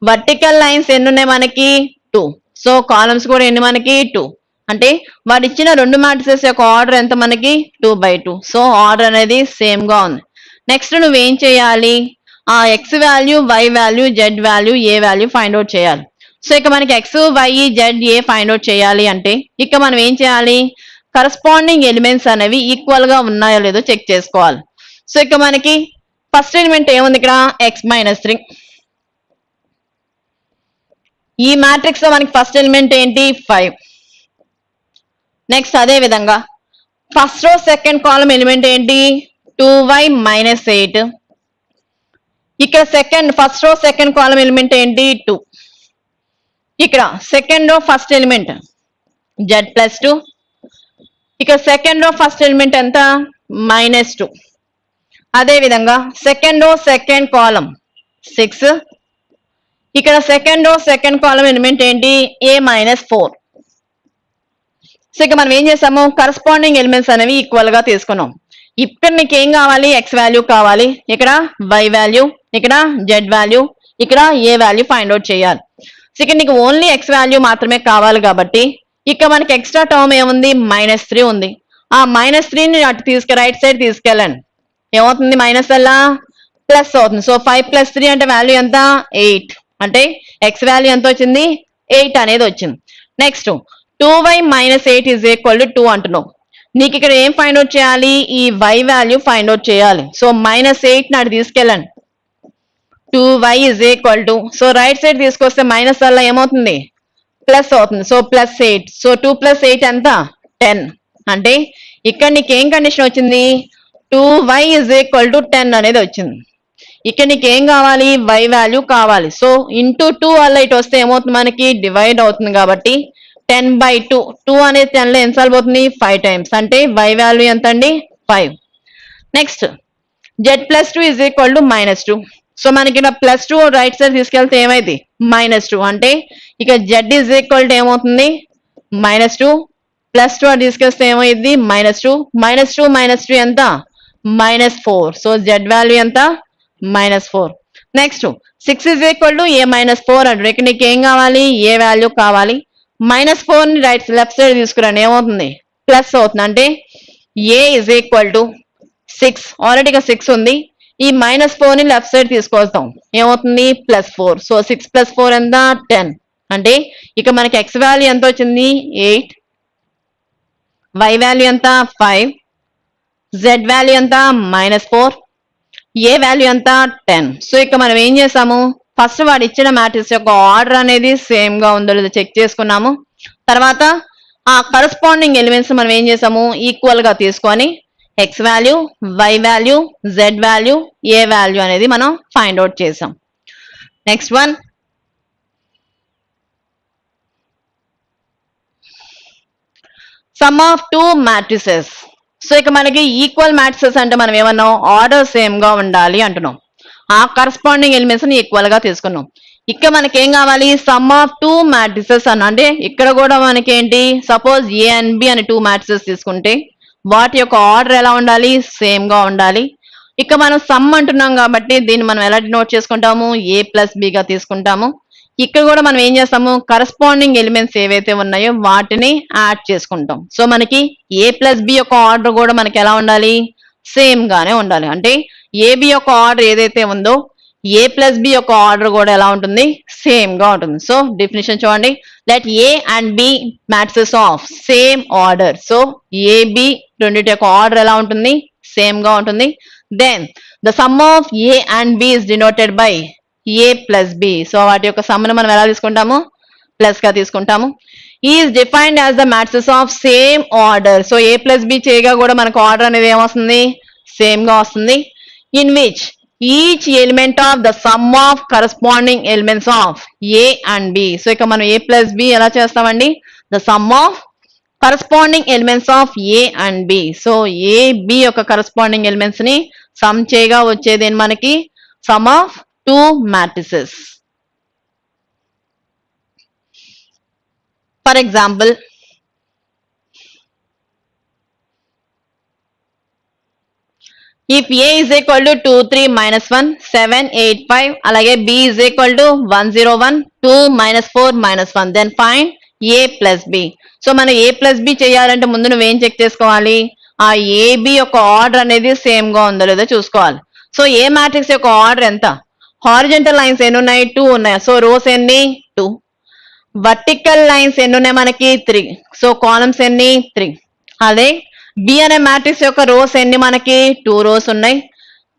వర్టికల్ లైన్స్ ఎన్ని ఉన్నాయి మనకి 2. సో కాలమ్స్ కూడా ఎన్ని మనకి 2, అంటే వాడు ఇచ్చిన రెండు మ్యాట్రిసెస్ యొక్క ఆర్డర్ ఎంత మనకి 2/2. సో ఆర్డర్ అనేది సేమ్ గా ఉంది. నెక్స్ట్ నువ్వేం చేయాలి, ఆ x value, y value, z value, a value find out చేయాలి. సో ఇక మనకి x y z a find out చేయాలి అంటే ఇక మనం ఏం చేయాలి, కరస్పాండింగ్ ఎలిమెంట్స్ అనేవి ఈక్వల్ గా ఉన్నాయో లేదో చెక్ చేసుకోవాలి. సో ఇక మనకి ఫస్ట్ ఎలిమెంట్ ఏముంది ఇక్కడ x - 3. ఈ మ్యాట్రిక్స్ లో మనకి ఫస్ట్ ఎలిమెంట్ ఏంటి 5. నెక్స్ట్ అదే విధంగా first row second column element ఏంటి 2y - 8. ఇక్కడ first row second column element ఏంటి 2. ఇక్కడ second row first element z + 2, ఇక సెకండ్ రో ఫస్ట్ ఎలిమెంట్ ఎంత -2. అదే విధంగా సెకండ్ రో సెకండ్ కాలం 6. ఇక్కడ second row second column element ఏంటి A-4. సో ఇక మనం ఏం చేసాము కరస్పాండింగ్ ఎలిమెంట్స్ అనేవి ఈక్వల్ గా తీసుకున్నాం. ఇక్కడ నీకు ఏం కావాలి ఎక్స్ వాల్యూ కావాలి, ఇక్కడ వై వాల్యూ, ఇక్కడ జెడ్ వాల్యూ, ఇక్కడ ఏ వాల్యూ ఫైండ్ అవుట్ చేయాలి. సో ఇక్కడ నీకు ఓన్లీ ఎక్స్ వాల్యూ మాత్రమే కావాలి కాబట్టి ఇక్కడ మనకి ఎక్స్ట్రా టర్మ్ ఏముంది -3 ఉంది. ఆ -3ని అటు రైట్ సైడ్ తీసుకెళ్ళండి. ఏమవుతుంది మైనస్ అలా ప్లస్ అవుతుంది. సో 5 + 3 అంటే వాల్యూ ఎంత 8. అంటే ఎక్స్ వాల్యూ ఎంత వచ్చింది 8 అనేది వచ్చింది. నెక్స్ట్ 2y - 8 = 2 అంటున్నావు. నీకు ఇక్కడ ఏం ఫైండ్ అవుట్ చేయాలి ఈ y వాల్యూ ఫైండ్ అవుట్ చేయాలి. సో -8 నాటి తీసుకెళ్ళండి. 2y = సో రైట్ సైడ్ తీసుకొస్తే మైనస్ వల్ల ఏమవుతుంది ప్లస్ అవుతుంది. సో +8. సో 2 + 8 ఎంత 10. అంటే ఇక్కడ నీకు ఏం కండిషన్ వచ్చింది 2y = 10 అనేది వచ్చింది. ఇక్కడ నీకు ఏం కావాలి y వాల్యూ కావాలి. సో ఇంటూ 2 వల్ల ఇటు వస్తే ఏమవుతుంది మనకి డివైడ్ అవుతుంది కాబట్టి 10/2. 2 అనేది 10 లో ఎన్నిసార్లు పోతుంది 5 టైమ్స్. అంటే y వాల్యూ ఎంత అండి 5. Next z+2 = -2. సో మనకి ఇక్కడ +2 రైట్ సైడ్ తీసుకెళ్తే ఏమైంది -2. అంటే ఇక z ఏమవుతుంది -2 +2 అది తీసుకెళ్తే ఏమైంది -2 -2 -2 ఎంత -4. సో z వాల్యూ ఎంత -4. నెక్స్ట్ 6 A-4 అంటారు. ఇక్కడ నీకు ఏం కావాలి ఏ వాల్యూ కావాలి. -4 ని లెఫ్ట్ సైడ్ తీసుకురండి ఏమవుతుంది ప్లస్ అవుతుంది. అంటే A = 6. ఆల్రెడీగా 6 ఉంది. ఈ -4 ని లెఫ్ట్ సైడ్ తీసుకొస్తాం ఏమవుతుంది +4. సో 6 + 4 ఎంత 10. అంటే ఇక మనకి x వాల్యూ ఎంత వచ్చింది 8, y వాల్యూ ఎంత 5, z వాల్యూ ఎంత -4, ఏ వాల్యూ ఎంత 10. సో ఇక మనం ఏం చేసాము ఫస్ట్ వాడు ఇచ్చిన మ్యాట్రిక్స్ యొక్క ఆర్డర్ అనేది సేమ్ గా ఉందో లేదో చెక్ చేసుకున్నాము. తర్వాత ఆ కరస్పాండింగ్ ఎలిమెంట్స్ మనం ఏం చేసాము ఈక్వల్ గా తీసుకొని x value, y value, z value, a value అనేది మనం ఫైండ్ అవుట్ చేసాం. Next one sum of 2 matrices. So ఇక మనకి ఈక్వల్ మ్యాట్రిసెస్ అంటే మనం ఏమన్నాం ఆర్డర్ సేమ్ గా ఉండాలి అంటున్నాం. ఆ కరస్పాండింగ్ ఎలిమెంట్స్ ని ఈక్వల్ గా తీసుకున్నాం. ఇక్కడ మనకి ఏం కావాలి సమ్ ఆఫ్ 2 మ్యాట్రిసెస్ అని. అంటే ఇక్కడ కూడా మనకి ఏంటి సపోజ్ ఏ అండ్ బి అని 2 మ్యాట్రిసెస్ తీసుకుంటే వాటి యొక్క ఆర్డర్ ఎలా ఉండాలి సేమ్ గా ఉండాలి. ఇక మనం సమ్ అంటున్నాం కాబట్టి దీన్ని మనం ఎలా నోట్ చేసుకుంటాము A+B గా తీసుకుంటాము. ఇక్కడ కూడా మనం ఏం చేస్తాము కరస్పాండింగ్ ఎలిమెంట్స్ ఏవైతే ఉన్నాయో వాటిని యాడ్ చేసుకుంటాం. సో మనకి A+B యొక్క ఆర్డర్ కూడా మనకి ఎలా ఉండాలి సేమ్ గానే ఉండాలి. అంటే AB యొక్క ఆర్డర్ ఏదైతే ఉందో A+B యొక్క ఆర్డర్ కూడా ఎలా ఉంటుంది సేమ్ గా ఉంటుంది. సో డెఫినిషన్ చూడండి let A and B matrices of same order. So AB రెండిటి యొక్క ఆర్డర్ ఎలా ఉంటుంది సేమ్ గా ఉంటుంది. Then the sum of A and B is denoted by A+B. So వాటి యొక్క సమ్ ను మనం ఎలా తీసుకుంటాము ప్లస్ గా తీసుకుంటాము. Is defined as the matrices of same order. So A+B చేయగా కూడా మనకు ఆర్డర్ అనేది ఏమొస్తుంది సేమ్ గా వస్తుంది. In which each element of the sum of corresponding elements of A and B. So ఇక మనం A+B ఎలా చేస్తామండి the sum of corresponding elements of A and B. So AB యొక్క కరస్పాండింగ్ ఎలిమెంట్స్ ని సమ్ చేయగా వచ్చేది మనకి some of 2 matrices. For example, if A is equal to 2, 3, -1, 7, 8, 5, అలాగే B is equal to 1, 0, 1, 2, -4, -1, then find A plus B. So మనం A plus B చేయాలంటే ముందు నువ్వేం చెక్ చేసుకోవాలి ఆ AB యొక్క ఆర్డర్ అనేది సేమ్ గా ఉందో లేదో చూసుకోవాలి. సో ఏ మ్యాట్రిక్స్ యొక్క ఆర్డర్ ఎంత హారిజంటల్ లైన్స్ ఎన్ని ఉన్నాయి 2 ఉన్నాయి. సో రోస్ ఎన్ని 2. వర్టికల్ లైన్స్ ఎన్ని ఉన్నాయి మనకి 3. సో కాలమ్స్ ఎన్ని 3. అదే బి అనే మ్యాట్రిక్స్ యొక్క రోస్ ఎన్ని మనకి 2 రోస్ ఉన్నాయి.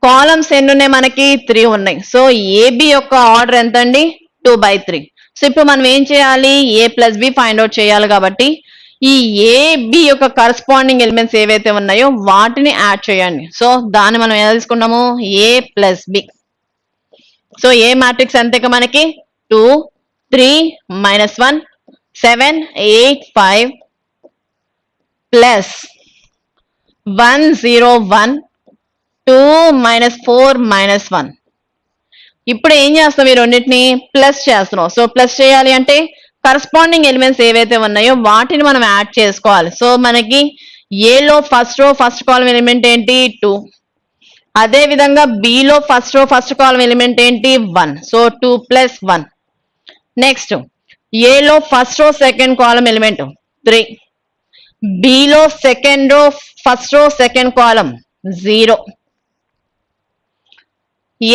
కాలమ్స్ ఎన్ని ఉన్నాయి మనకి 3 ఉన్నాయి. సో ఏబి యొక్క ఆర్డర్ ఎంత అండి 2/3. సో ఇప్పుడు మనం ఏం చేయాలి A+B ఫైండ్ అవుట్ చేయాలి కాబట్టి ఈ ఏబి యొక్క కరస్పాండింగ్ ఎలిమెంట్స్ ఏవైతే ఉన్నాయో వాటిని యాడ్ చేయండి. సో దాన్ని మనం ఎలా తీసుకున్నాము A+B. సో ఏ మ్యాట్రిక్స్ ఎంత మనకి 2, 3, -1, 7, 8, 5 ప్లస్ 1 0 1 2 -4 -1. ఇప్పుడు ఏం చేస్తాం ఈ రెండింటిని ప్లస్ చేస్తున్నాం. సో ప్లస్ చేయాలి అంటే కరస్పాండింగ్ ఎలిమెంట్స్ ఏవైతే ఉన్నాయో వాటిని మనం యాడ్ చేసుకోవాలి. సో మనకి ఏలో ఫస్ట్ రో ఫస్ట్ కాలం ఎలిమెంట్ ఏంటి 2. అదే విధంగా బిలో ఫస్ట్ రో ఫస్ట్ కాలం ఎలిమెంట్ ఏంటి 1. సో 2 + 1. నెక్స్ట్ ఏలో first row second column element 3. Below second row first row second column 0.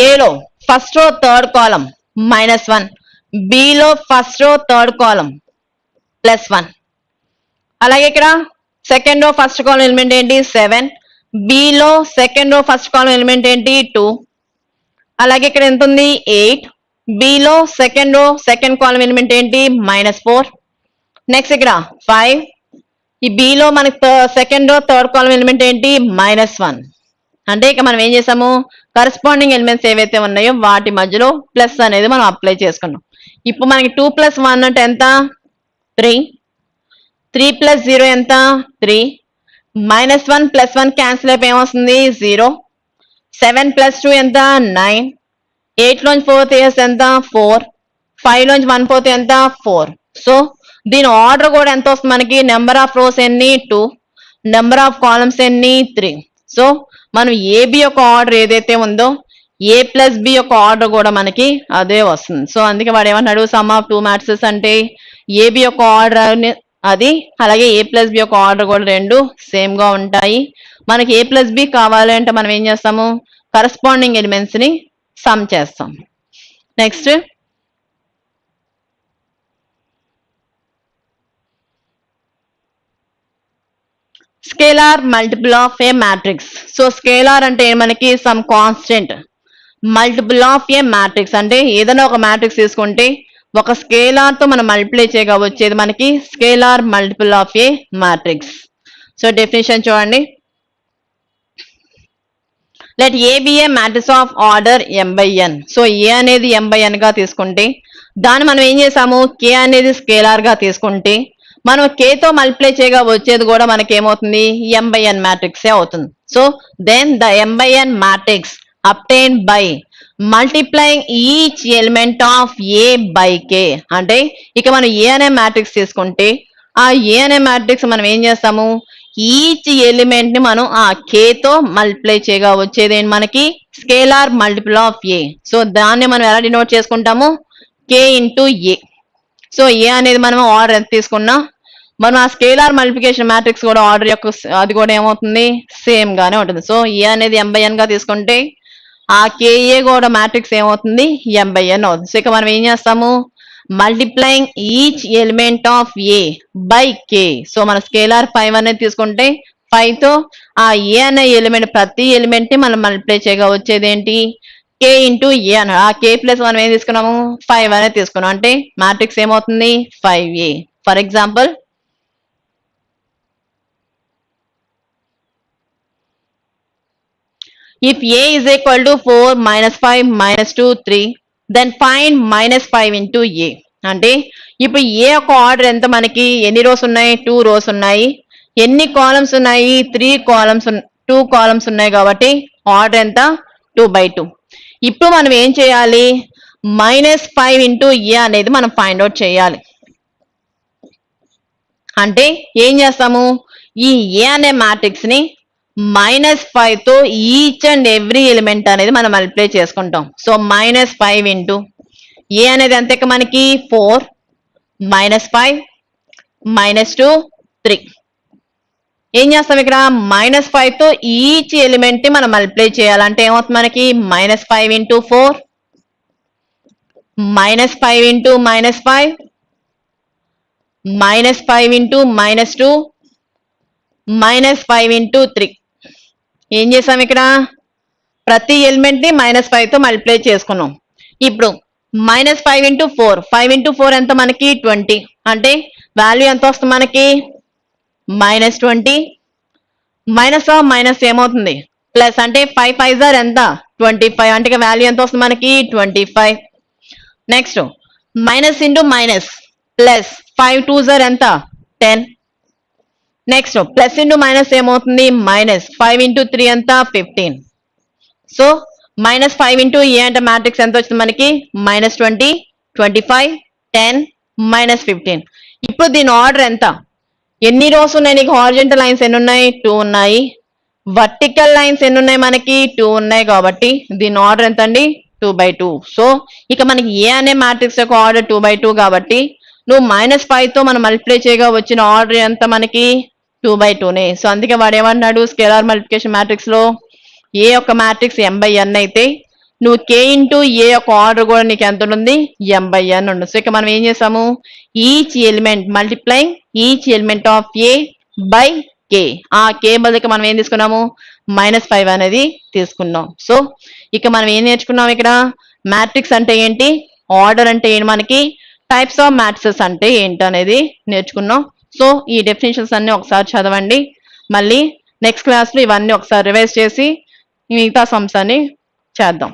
ఏలో ఫస్ట్ రో థర్డ్ కాలం -1. బిలో ఫస్ట్ రో థర్డ్ కాలం +1. అలాగే ఇక్కడ సెకండ్ రో ఫస్ట్ కాలం element ఏంటి 7. Below second row first కాలం element ఏంటి 2. అలాగే ఇక్కడ ఎంత ఉంది 8. Below second row second column element ఏంటి -4. నెక్స్ట్ ఇక్కడ 5. ఈ బిలో మనకి సెకండ్ రో థర్డ్ కాలం ఎలిమెంట్ ఏంటి -1. అంటే ఇక మనం ఏం చేసాము కరస్పాండింగ్ ఎలిమెంట్స్ ఏవైతే ఉన్నాయో వాటి మధ్యలో ప్లస్ అనేది మనం అప్లై చేసుకున్నాం. ఇప్పుడు మనకి 2 + 1 అంటే ఎంత 3. 3 + 0 ఎంత 3. -1 + 1 క్యాన్సిల్ అయిపోయి ఏమొస్తుంది 0. 7 + 2 ఎంత 9. 8 లోంచి 4 తీసేస్తే ఎంత 4. 5 లోంచి 1 పోతే ఎంత 4. సో దీని ఆర్డర్ కూడా ఎంత వస్తుంది మనకి నెంబర్ ఆఫ్ రోస్ ఎన్ని 2. నెంబర్ ఆఫ్ కాలమ్స్ ఎన్ని 3. సో మనం ఏబి యొక్క ఆర్డర్ ఏదైతే ఉందో ఏ + బి యొక్క ఆర్డర్ కూడా మనకి అదే వస్తుంది. సో అందుకే వాడు ఏమంటాడు సమ్ ఆఫ్ 2 మ్యాట్రిసెస్ అంటే ఏబి యొక్క ఆర్డర్ అది అలాగే ఏ + బి యొక్క ఆర్డర్ కూడా రెండు సేమ్ గా ఉంటాయి. మనకి ఏ + బి కావాలి అంటే మనం ఏం చేస్తాము కరస్పాండింగ్ ఎలిమెంట్స్ ని సమ్ చేస్తాం. Next scalar multiple of a matrix. So scalar అంటే మనకి some constant multiple of a matrix అంటే ఏదైనా ఒక మ్యాట్రిక్స్ తీసుకుంటే ఒక స్కేలార్ తో మనం మల్టిప్లై చేయగా వచ్చేది మనకి scalar multiple of a matrix. So definition చూడండి. Let A B a matrix of order m/n. So A అనేది m/n గా తీసుకుంటే దాన్ని మనం ఏం చేసాము k అనేది స్కేలార్ గా తీసుకుంటే మనం k తో మల్టిప్లై చేయగా వచ్చేది కూడా మనకి ఏమవుతుంది m/n మ్యాట్రిక్సే అవుతుంది. So then the m/n matrix obtained by multiplying each element of a by k. అంటే ఇక మనం ఏ అనే మ్యాట్రిక్స్ తీసుకుంటే ఆ ఏ అనే మ్యాట్రిక్స్ మనం ఏం చేస్తాము ఈచ్ ఎలిమెంట్ ని మనం ఆ k తో మల్టిప్లై చేయగా వచ్చేది ఏంటి మనకి scalar multiple of a. So దాన్ని మనం ఎలా డినోట్ చేసుకుంటాము k × a. సో ఏ అనేది మనం ఆర్డర్ ఎంత తీసుకున్నా మనం ఆ స్కేలార్ మల్టిప్లికేషన్ మ్యాట్రిక్స్ కూడా ఆర్డర్ యొక్క అది కూడా ఏమవుతుంది సేమ్ గానే ఉంటుంది. సో ఏ అనేది m/n గా తీసుకుంటే ఆ KA కూడా మ్యాట్రిక్స్ ఏమవుతుంది m/n అవుతుంది. సో ఇక మనం ఏం చేస్తాము multiplying each element of a by k. So మన స్కేలార్ 5 అనేది తీసుకుంటే 5 తో ఆ a అనే ఎలిమెంట్ ప్రతి ఎలిమెంట్ ని మనం మల్టిప్లై చేయగా వచ్చేది ఏంటి k × a అని. ఆ k + మనం ఏం తీసుకున్నాము 5 అనేది తీసుకున్నాం అంటే మ్యాట్రిక్స్ ఏమవుతుంది 5a. For example if a is equal to 4 - 5 - 2 3 then find -5 into a. అంటే ఇప్పుడు a యొక్క ఆర్డర్ ఎంత మనకి ఎన్ని రోస్ ఉన్నాయి 2 రోస్ ఉన్నాయి. ఎన్ని కాలమ్స్ ఉన్నాయి 3 కాలమ్స్ 2 కాలమ్స్ ఉన్నాయి కాబట్టి ఆర్డర్ ఎంత 2/2. ఇప్పుడు మనం ఏం చేయాలి -5 into a అనేది మనం ఫైండ్ అవుట్ చేయాలి. అంటే ఏం చేస్తాము ఈ a అనే మ్యాట్రిక్స్ ని -5 తో ఈచ్ అండ్ ఎవ్రీ ఎలిమెంట్ అనేది మనం మల్టిప్లై చేసుకుంటాం. సో -5 ఇంటూ ఏ అనేది ఎంత మనకి 4 -5 -2 3. ఏం చేస్తాం ఇక్కడ -5 తో ఈచ్ ఎలిమెంట్ ని మనం మల్టిప్లై చేయాలంటే ఏమవుతుంది మనకి -5 ఇంటూ 4 -5 ఇంటూ -5 -5 ఇంటూ -2 -5 ఇంటూ 3. ఏం చేసాం ఇక్కడ ప్రతి ఎలిమెంట్ ని -5 తో మల్టిప్లై చేసుకున్నాం. ఇప్పుడు -5 ఇంటూ 4 5 ఇంటూ 4 ఎంత మనకి 20 అంటే వాల్యూ ఎంత వస్తుంది మనకి -20 మైనస్ మైనస్ ఏమవుతుంది ప్లస్ అంటే 5 5 జార్ ఎంత 25 అంటే వాల్యూ ఎంత వస్తుంది మనకి 25. Next minus into minus plus 5 2 జార్ ఎంత 10 నెక్స్ట్ ప్లస్ ఇంటూ మైనస్ ఏమవుతుంది మైనస్ 5 ఇంటూ 3 ఎంత 15. సో -5 ఇంటూ ఏ అంటే మ్యాట్రిక్స్ ఎంత వచ్చింది మనకి -20, 25, 10, -15. ఇప్పుడు దీని ఆర్డర్ ఎంత? ఎన్ని రోస్ ఉన్నాయి నీకు? హారిజంటల్ లైన్స్ ఎన్ని ఉన్నాయి? 2 ఉన్నాయి. వర్టికల్ లైన్స్ ఎన్ని ఉన్నాయి మనకి? 2 ఉన్నాయి. కాబట్టి దీని ఆర్డర్ ఎంత అండి? 2/2. సో ఇక మనకి ఏ అనే మ్యాట్రిక్స్ యొక్క ఆర్డర్ 2/2 కాబట్టి నువ్వు -5 తో మనం మల్టిప్లై చేయగా వచ్చిన ఆర్డర్ ఎంత మనకి 2/2నే. సో అందుకే వాడు ఏమంటున్నాడు స్కేలార్ మల్టిప్లికేషన్ మ్యాట్రిక్స్ లో ఏ యొక్క మ్యాట్రిక్స్ m/n అయితే నువ్వు k ఇంటూ ఏ యొక్క ఆర్డర్ కూడా నీకు ఎంత ఉంటుంది m/n ఉంటుంది. సో ఇక మనం ఏం చేసాము each element multiplying each element of a by k. ఆ k బదులుకి మనం ఏం తీసుకున్నాము -5 అనేది తీసుకున్నాం. సో ఇక మనం ఏం నేర్చుకున్నాం ఇక్కడ మ్యాట్రిక్స్ అంటే ఏంటి, ఆర్డర్ అంటే ఏంటి, మనకి టైప్స్ ఆఫ్ మ్యాట్రిక్సెస్ అంటే ఏంటి అనేది నేర్చుకున్నాం. సో ఈ డెఫినేషన్స్ అన్ని ఒకసారి చదవండి. మళ్ళీ నెక్స్ట్ క్లాస్లో ఇవన్నీ ఒకసారి రివైజ్ చేసి మిగతా సమ్స్ అన్ని చేద్దాం.